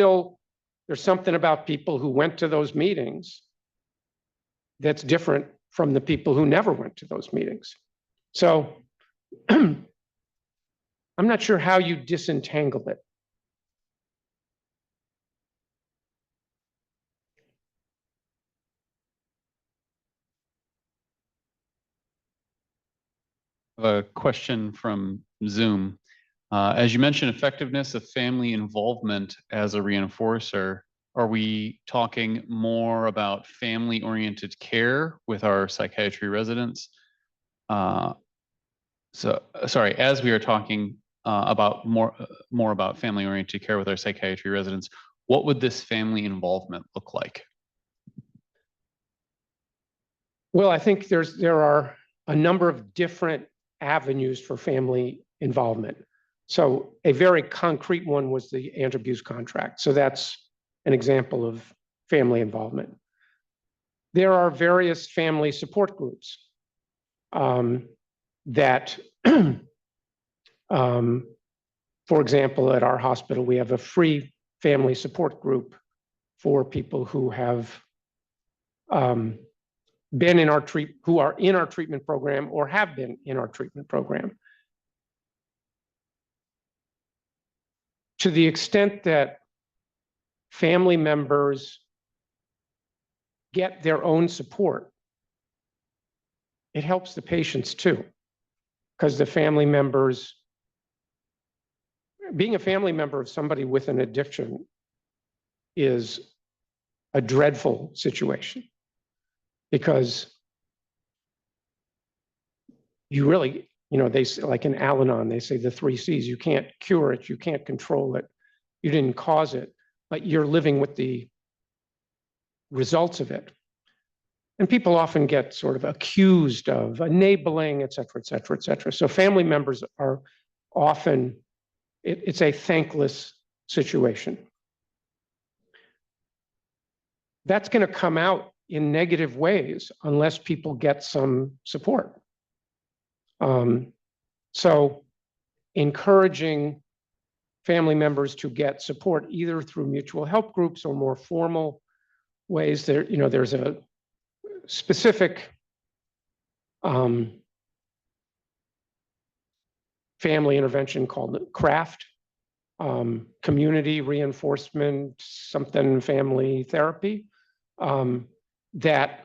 something about people who went to those meetings that's different from the people who never went to those meetings. So I'm not sure how you disentangle it. A question from Zoom. As you mentioned, effectiveness of family involvement as a reinforcer, are we talking more about family-oriented care with our psychiatry residents? Sorry, as we are talking about more about family-oriented care with our psychiatry residents, what would this family involvement look like? Well, I think there are a number of different avenues for family involvement. So a very concrete one was the anti-abuse contract. So that's an example of family involvement. There are various family support groups that, for example, at our hospital, we have a free family support group for people who have been in our who are in our treatment program or have been in our treatment program. To the extent that family members get their own support, it helps the patients too, because the family members, being a family member of somebody with an addiction is a dreadful situation, because you really, they say, like in Al-Anon, they say the 3 C's: you can't cure it, you can't control it, you didn't cause it, but you're living with the results of it. And people often get sort of accused of enabling, et cetera, et cetera, et cetera. So family members are often, it's a thankless situation. That's going to come out in negative ways unless people get some support. So encouraging family members to get support either through mutual help groups or more formal ways. There's a specific family intervention called CRAFT, community reinforcement something family therapy, that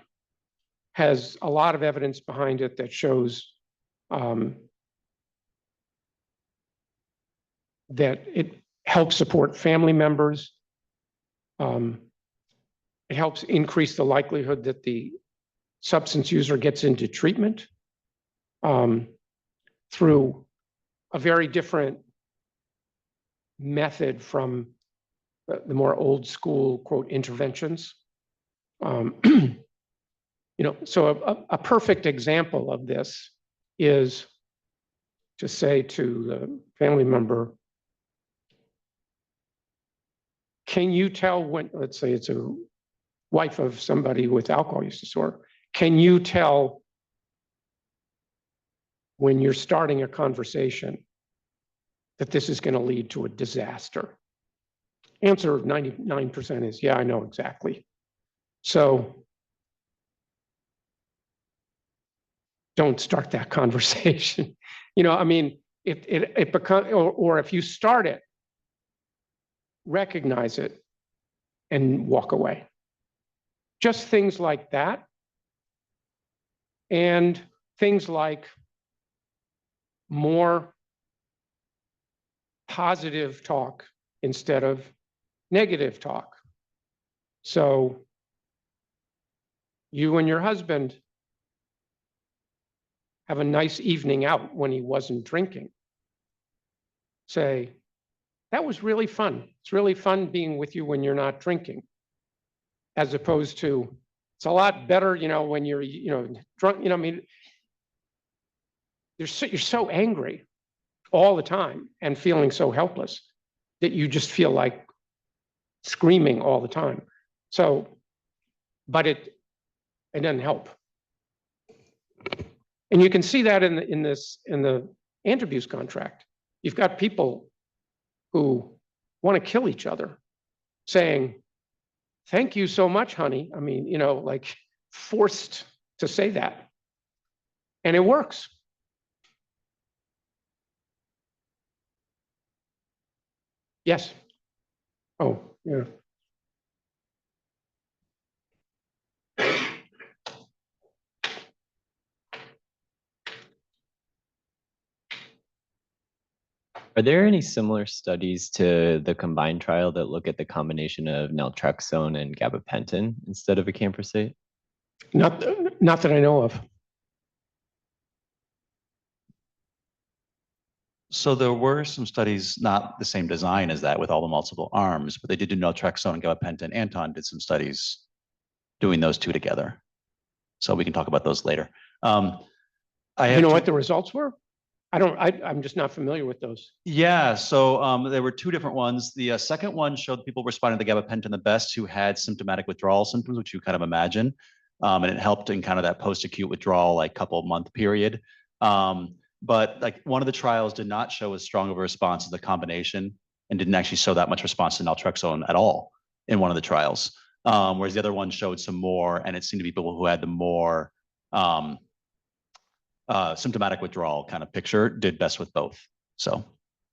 has a lot of evidence behind it that shows that it helps support family members. It helps increase the likelihood that the substance user gets into treatment through a very different method from the more old school, quote, interventions. So a perfect example of this is to say to the family member, can you tell when, let's say it's a wife of somebody with alcohol use disorder, can you tell when you're starting a conversation that this is going to lead to a disaster? Answer 99% is, yeah, I know exactly. So don't start that conversation. You know, I mean, it becomes, or if you start it, recognize it and walk away. Just things like that. And things like more positive talk instead of negative talk. So you and your husband have a nice evening out when he wasn't drinking. Say, that was really fun. It's really fun being with you when you're not drinking. As opposed to, it's a lot better, you know, when you're, you know, drunk, you know, I mean, you're so angry all the time and feeling so helpless that you just feel like screaming all the time. So, but it doesn't help. And you can see that in the anti-abuse contract. You've got people who want to kill each other saying, thank you so much, honey. I mean, you know, like forced to say that. And it works. Yes. Oh, yeah. Are there any similar studies to the combined trial that look at the combination of naltrexone and gabapentin instead of acamprosate? Not that I know of. So there were some studies, not the same design as that with all the multiple arms, but they did do naltrexone and gabapentin. Anton did some studies doing those two together. So we can talk about those later. You know what the results were? I'm just not familiar with those. Yeah, so there were two different ones. The second one showed people responding to gabapentin the best who had symptomatic withdrawal symptoms, which you kind of imagine. And it helped in kind of that post-acute withdrawal, like couple month period. But like one of the trials did not show as strong of a response as the combination and didn't actually show that much response to naltrexone at all in one of the trials. Whereas the other one showed some more, and it seemed to be people who had the more symptomatic withdrawal kind of picture did best with both. So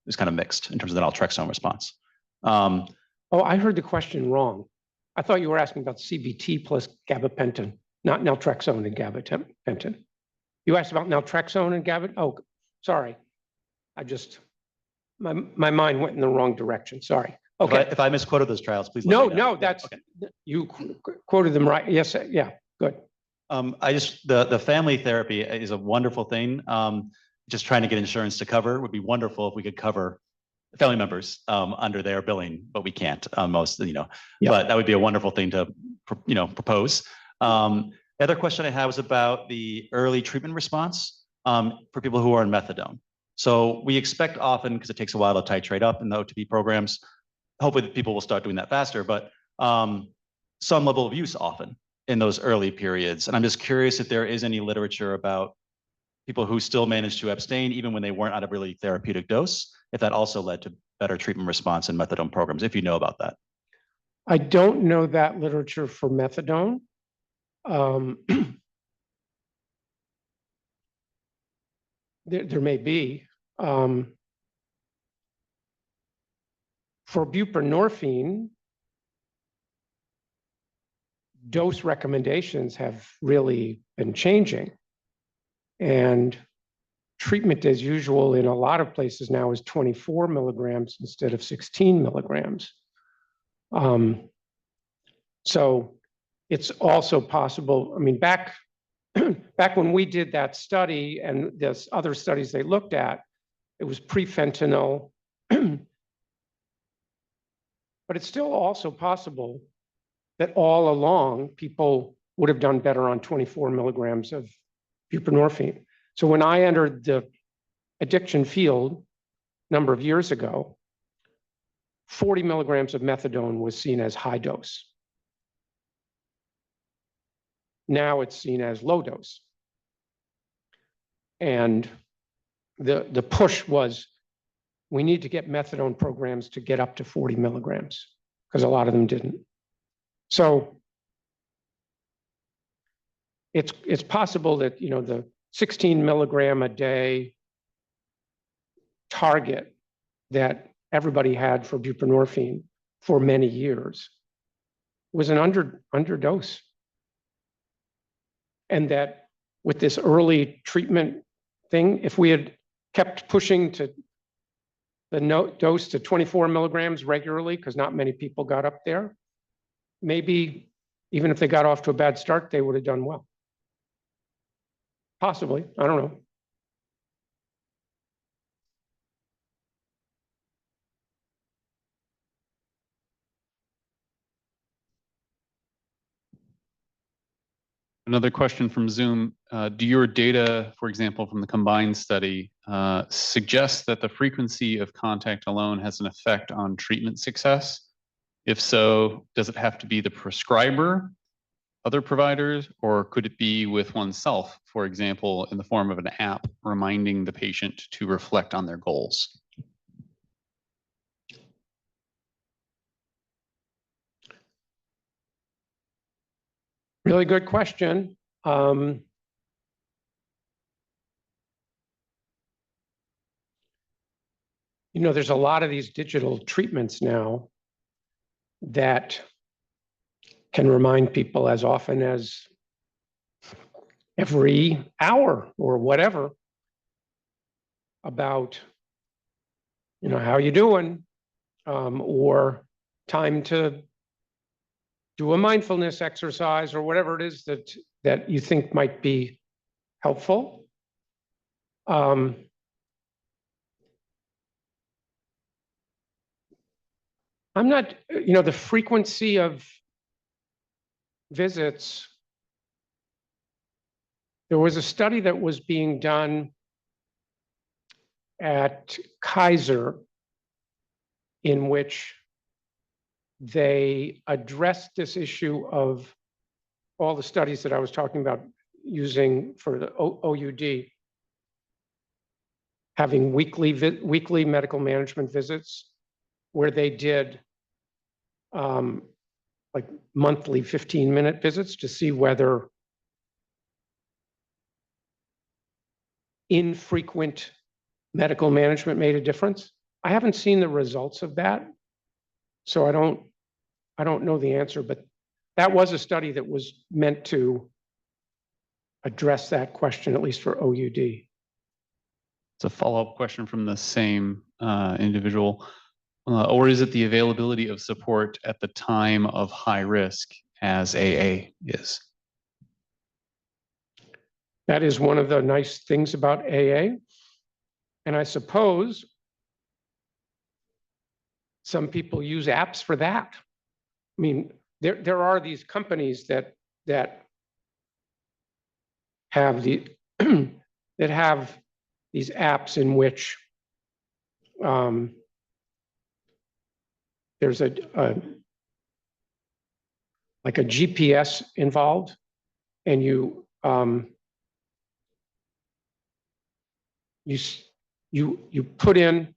it's kind of mixed in terms of the naltrexone response. Oh, I heard the question wrong. I thought you were asking about CBT plus gabapentin, not naltrexone and gabapentin. You asked about naltrexone and gabapentin? Oh, sorry. I just, my mind went in the wrong direction. Sorry. Okay. If I misquoted those trials, please let me know. No, that's, okay. You quoted them right. Yes, yeah, good. The family therapy is a wonderful thing. Just trying to get insurance to cover would be wonderful if we could cover family members under their billing, but we can't most, you know, yeah. But that would be a wonderful thing to, you know, propose. The other question I had was about the early treatment response for people who are on methadone. So we expect often, because it takes a while to titrate up in the OTP programs, hopefully people will start doing that faster, but some level of use often in those early periods. And I'm just curious if there is any literature about people who still managed to abstain even when they weren't at a really therapeutic dose, if that also led to better treatment response in methadone programs, if you know about that. I don't know that literature for methadone. There may be. For buprenorphine, dose recommendations have really been changing. And treatment as usual in a lot of places now is 24 milligrams instead of 16 milligrams. So it's also possible, I mean, back when we did that study and there's other studies they looked at, it was pre-fentanyl. But it's still also possible that all along people would have done better on 24 milligrams of buprenorphine. So when I entered the addiction field a number of years ago, 40 milligrams of methadone was seen as high dose. Now it's seen as low dose. And the push was, we need to get methadone programs to get up to 40 milligrams, because a lot of them didn't. So it's possible that, you know, the 16 milligram a day target that everybody had for buprenorphine for many years was an underdose. And that with this early treatment thing, if we had kept pushing to the dose to 24 milligrams regularly, because not many people got up there, maybe even if they got off to a bad start, they would have done well. Possibly, I don't know. Another question from Zoom. Do your data, for example, from the combined study, suggest that the frequency of contact alone has an effect on treatment success? If so, does it have to be the prescriber, other providers, or could it be with oneself, for example, in the form of an app reminding the patient to reflect on their goals? Really good question. You know, there's a lot of these digital treatments now that can remind people as often as every hour or whatever about, you know, how you doing, or time to do a mindfulness exercise or whatever it is that you think might be helpful. I'm not, you know, the frequency of visits. There was a study that was being done at Kaiser in which they addressed this issue of all the studies that I was talking about using for the OUD, having weekly medical management visits where they did like monthly 15-minute visits to see whether infrequent medical management made a difference. I haven't seen the results of that, so I don't know the answer, but that was a study that was meant to address that question, at least for OUD. It's a follow-up question from the same individual. Or is it the availability of support at the time of high risk as AA is? That is one of the nice things about AA. And I suppose some people use apps for that. I mean, there are these companies that have that have these apps in which there's like a GPS involved, and you put in,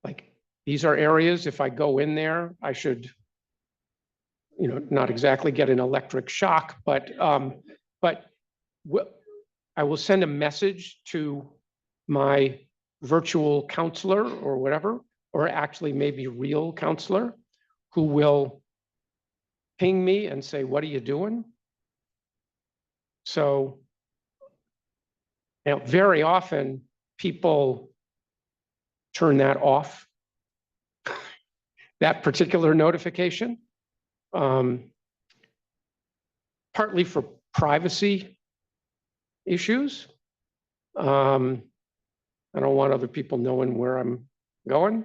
like, these are areas, if I go in there, I should, you know, not exactly get an electric shock, but I will send a message to my virtual counselor or whatever, or actually maybe real counselor, who will ping me and say, what are you doing? So, you know, very often people turn that off, that particular notification, partly for privacy issues. I don't want other people knowing where I'm going.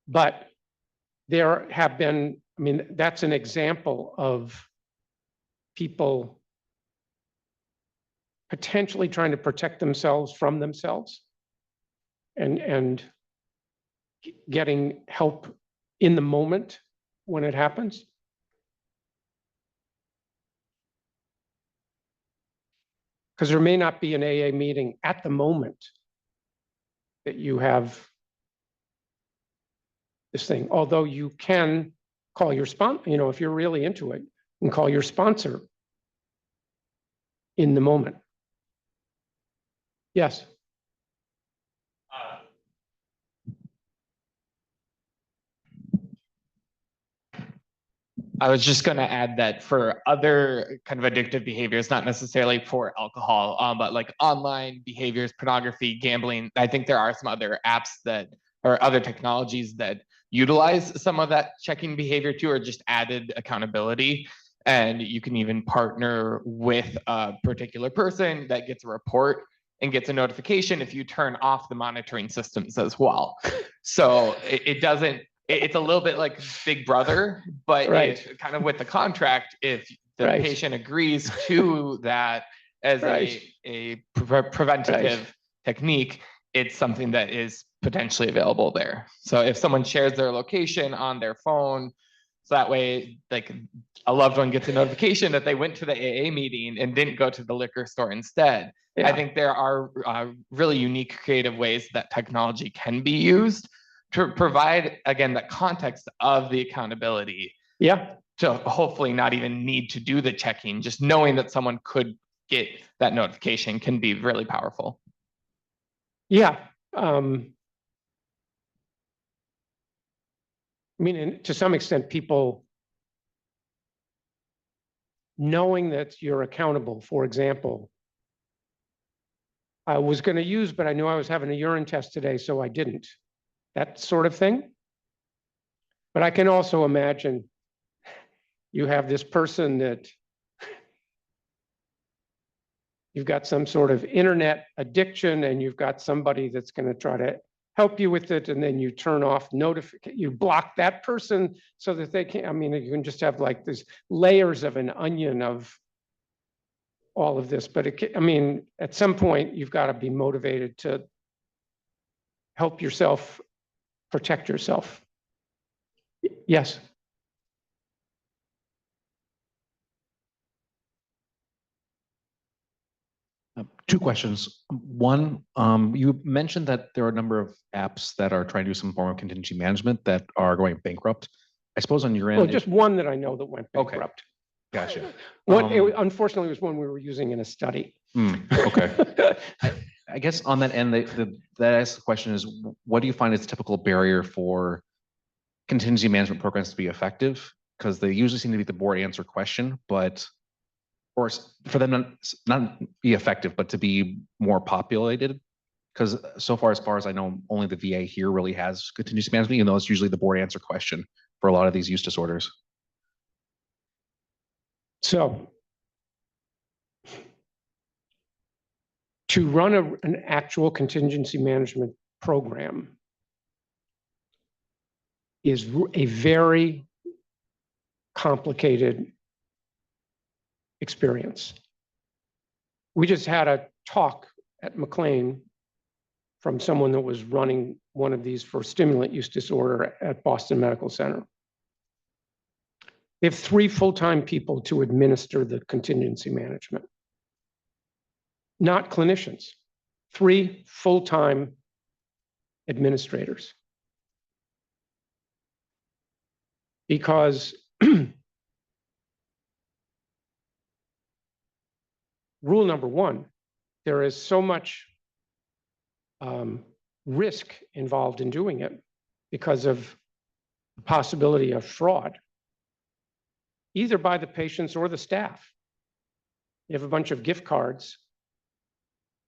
But there have been, I mean, that's an example of people potentially trying to protect themselves from themselves and getting help in the moment when it happens. Because there may not be an AA meeting at the moment that you have this thing, although you can call your sponsor, you know, if you're really into it, and call your sponsor in the moment. Yes. I was just going to add that for other kind of addictive behaviors, not necessarily for alcohol, but like online behaviors, pornography, gambling, I think there are some other apps that or other technologies that utilize some of that checking behavior too, or just added accountability. And you can even partner with a particular person that gets a report and gets a notification if you turn off the monitoring systems as well. So it doesn't, it's a little bit like Big Brother, but Right. it, kind of with the contract, if the Right. patient agrees to that as Right. a preventative technique, it's something that is potentially available there. So if someone shares their location on their phone, so that way, like a loved one gets a notification that they went to the AA meeting and didn't go to the liquor store instead. Yeah. I think there are really unique, creative ways that technology can be used to provide, again, that context of the accountability. Yeah. To hopefully not even need to do the checking, just knowing that someone could get that notification can be really powerful. Yeah. I mean, and to some extent, people knowing that you're accountable, for example, I was going to use, but I knew I was having a urine test today, so I didn't. That sort of thing. But I can also imagine you have this person that you've got some sort of internet addiction and you've got somebody that's going to try to help you with it, and then you turn off notification, you block that person so that they can't, I mean, you can just have like these layers of an onion of all of this, but I mean, at some point you've got to be motivated to help yourself, protect yourself. Yes. Two questions. One, you mentioned that there are a number of apps that are trying to do some form of contingency management that are going bankrupt. I suppose on your end. Well, just one that I know that went Okay. bankrupt. Gotcha. Unfortunately, it was one we were using in a study. Okay. I guess on that end, that asks the question is, what do you find is a typical barrier for contingency management programs to be effective? Because they usually seem to be the board answer question, but or for them not be effective, but to be more populated. Because so far as I know, only the VA here really has contingency management, even though it's usually the board answer question for a lot of these use disorders. So to run an actual contingency management program is a very complicated experience. We just had a talk at McLean from someone that was running one of these for stimulant use disorder at Boston Medical Center. They have 3 full-time people to administer the contingency management. Not clinicians, 3 full-time administrators. Because rule number 1, there is so much risk involved in doing it because of the possibility of fraud, either by the patients or the staff. You have a bunch of gift cards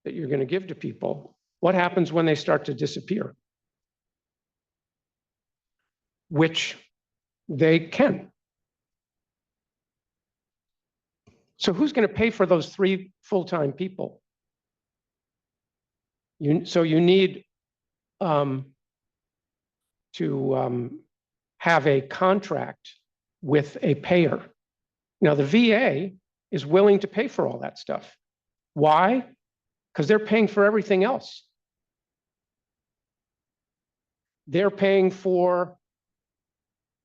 that you're going to give to people. What happens when they start to disappear? Which they can. So who's going to pay for those 3 full-time people? So you need to have a contract with a payer. Now the VA is willing to pay for all that stuff. Why? Because they're paying for everything else. They're paying for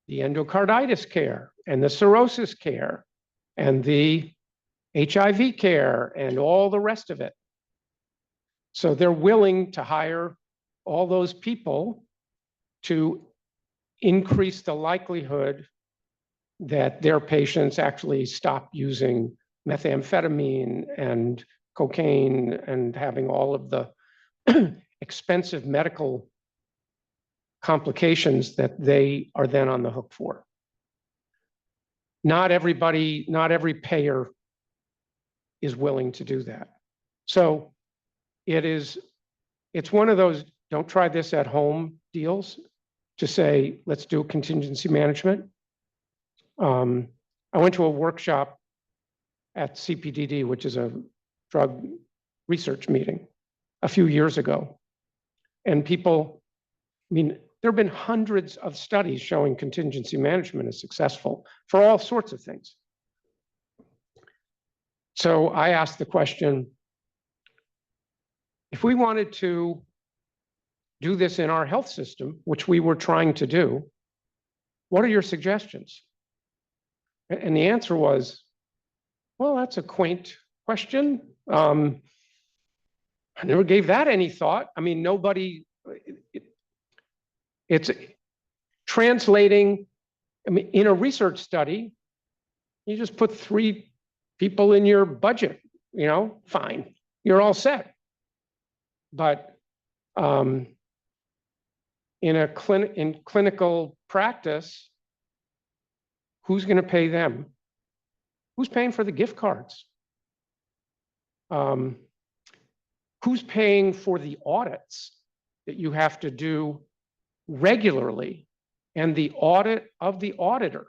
the endocarditis care and the cirrhosis care and the HIV care and all the rest of it. So they're willing to hire all those people to increase the likelihood that their patients actually stop using methamphetamine and cocaine and having all of the expensive medical complications that they are then on the hook for. Not everybody, not every payer is willing to do that. So it's one of those don't try this at home deals to say, let's do contingency management. I went to a workshop at CPDD, which is a drug research meeting, a few years ago. And people, I mean, there have been hundreds of studies showing contingency management is successful for all sorts of things. So I asked the question, if we wanted to do this in our health system, which we were trying to do, what are your suggestions? And the answer was, well, that's a quaint question. I never gave that any thought. I mean, nobody, it's translating, I mean, in a research study, you just put 3 people in your budget, you know, fine, you're all set. But in clinical practice, who's going to pay them? Who's paying for the gift cards? Who's paying for the audits that you have to do regularly and the audit of the auditor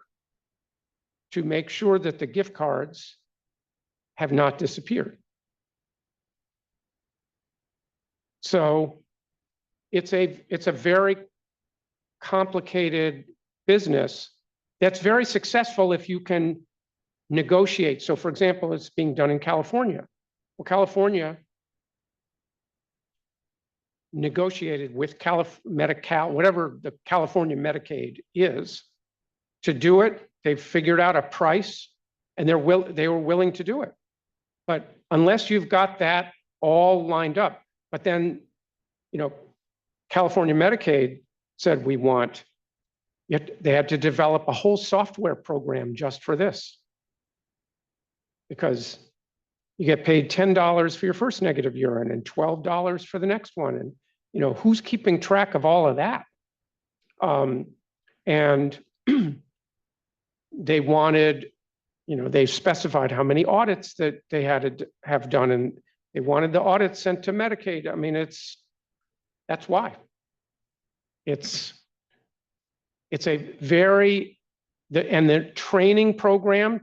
to make sure that the gift cards have not disappeared? So it's a very complicated business that's very successful if you can negotiate. So for example, it's being done in California. Well, California negotiated with Medi-Cal, whatever the California Medicaid is, to do it. They've figured out a price and they were willing to do it. But unless you've got that all lined up, but then, you know, California Medicaid said they had to develop a whole software program just for this. Because you get paid $10 for your first negative urine and $12 for the next one. And, you know, who's keeping track of all of that? And they wanted, you know, they specified how many audits that they had to have done, and they wanted the audits sent to Medicaid. I mean, that's why. It's a very, and the training program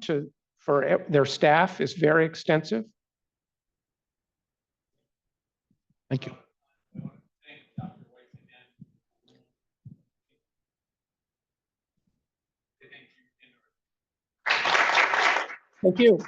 for their staff is very extensive. Thank you. Thank you.